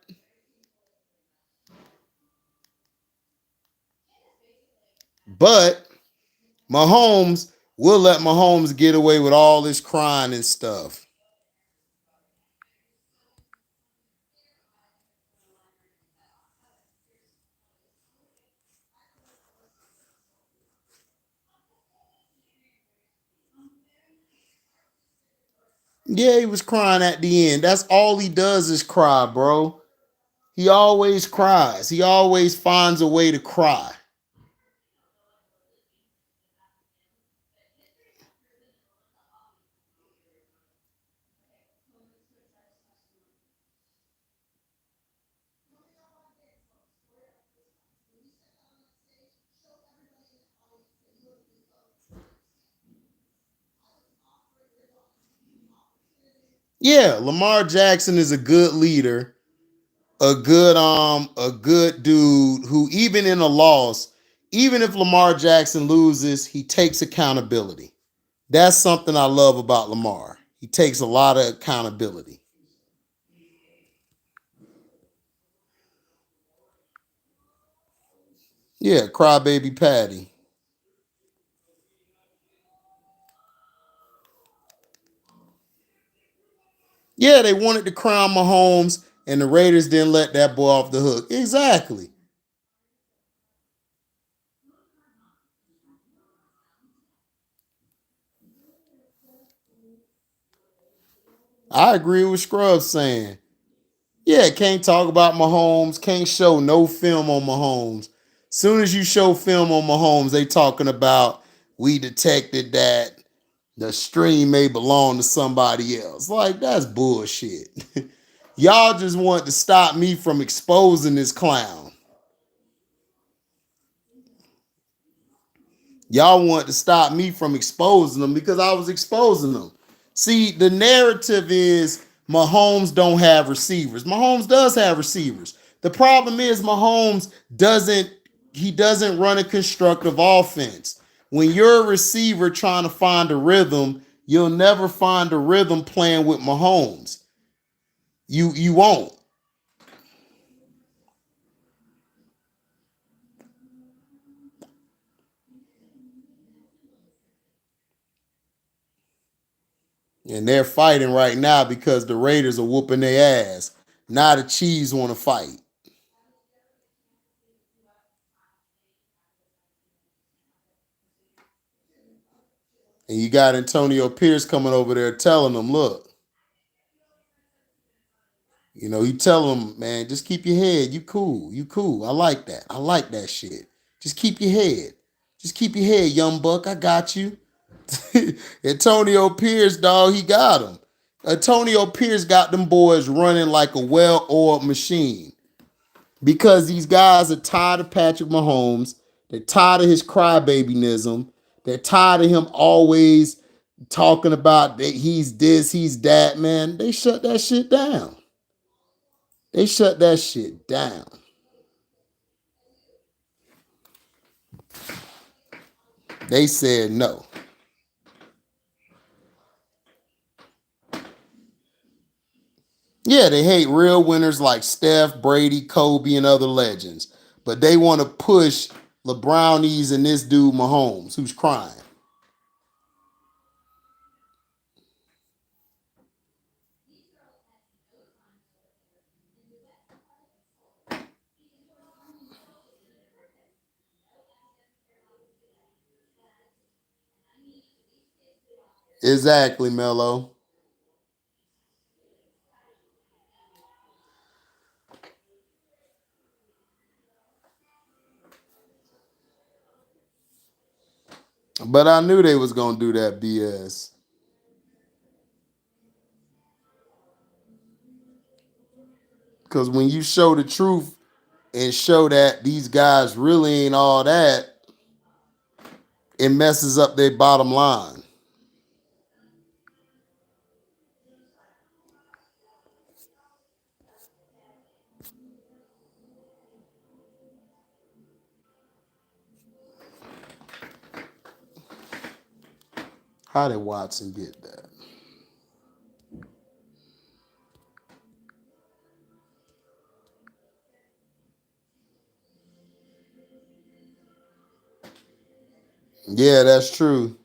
but Mahomes will let Mahomes get away with all this crying and stuff. Yeah, he was crying at the end. That's all he does is cry, bro. He always cries. He always finds a way to cry. Yeah, Lamar Jackson is a good leader, a good dude who even in a loss, even if Lamar Jackson loses, he takes accountability. That's something I love about Lamar. He takes a lot of accountability. Yeah, crybaby Patty. Yeah, they wanted to crown Mahomes, and the Raiders didn't let that boy off the hook. Exactly. I agree with Scrubs saying, yeah, can't talk about Mahomes, can't show no film on Mahomes. Soon as you show film on Mahomes, they talking about we detected that the stream may belong to somebody else. Like, that's bullshit. Y'all just want to stop me from exposing this clown. Y'all want to stop me from exposing them because I was exposing them. See, the narrative is Mahomes don't have receivers. Mahomes does have receivers. The problem is Mahomes doesn't run a constructive offense. When you're a receiver trying to find a rhythm, you'll never find a rhythm playing with Mahomes. You won't. And they're fighting right now because the Raiders are whooping their ass. Now the Chiefs want to fight. And you got Antonio Pierce coming over there telling them, look, you tell them, man, just keep your head. You cool. You cool. I like that. I like that shit. Just keep your head. Just keep your head, young buck. I got you. Antonio Pierce, dog, he got him. Antonio Pierce got them boys running like a well-oiled machine because these guys are tired of Patrick Mahomes. They're tired of his crybabyism. They're tired of him always talking about that he's this, he's that, man. They shut that shit down. They shut that shit down. They said no. Yeah, they hate real winners like Steph, Brady, Kobe, and other legends. But they want to push LeBrownies and this dude Mahomes, who's crying. Exactly, Mello. But I knew they was gonna do that BS. Because when you show the truth and show that these guys really ain't all that, it messes up their bottom line. How did Watson get that? Yeah, that's true.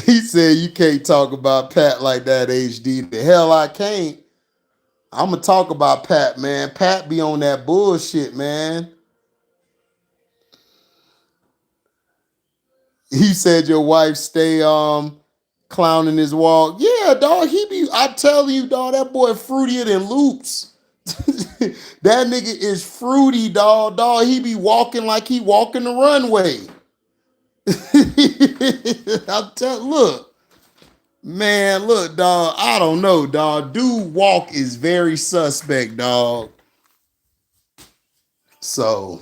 He said you can't talk about Pat like that, HD. The hell I can't. I'm gonna talk about Pat, man. Pat be on that bullshit, man. He said your wife stay clowning his walk. Yeah, dog. He be. I tell you, dog. That boy fruitier than Loops. That nigga is fruity, dog. Dog. He be walking like he walking the runway. Look, man. Look, dog. I don't know, dog. Dude, walk is very suspect, dog. So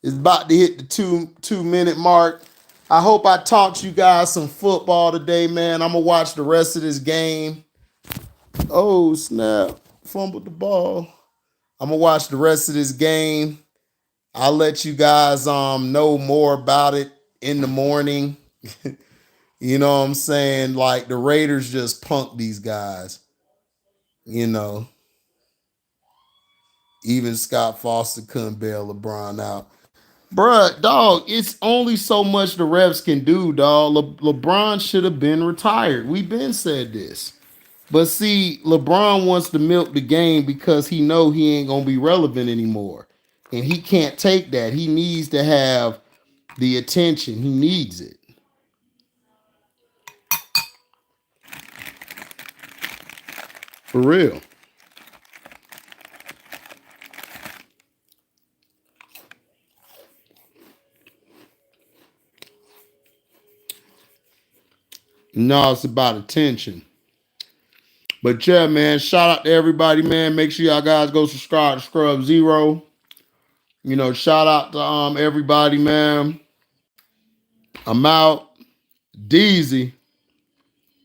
it's about to hit the two-minute mark. I hope I taught you guys some football today, man. I'm gonna watch the rest of this game. Oh snap! Fumbled the ball. I'm gonna watch the rest of this game. I'll let you guys know more about it in the morning. You know what I'm saying? Like the Raiders just punked these guys. You know, even Scott Foster couldn't bail LeBron out. Bruh, dog, it's only so much the refs can do, dog. LeBron should have been retired. We've been said this. But see, LeBron wants to milk the game because he know he ain't going to be relevant anymore. And he can't take that. He needs to have the attention. He needs it. For real. No, it's about attention. But yeah, man, shout out to everybody, man. Make sure y'all guys go subscribe to Scrub Zero. You know, shout out to everybody, man. I'm out. Deezy.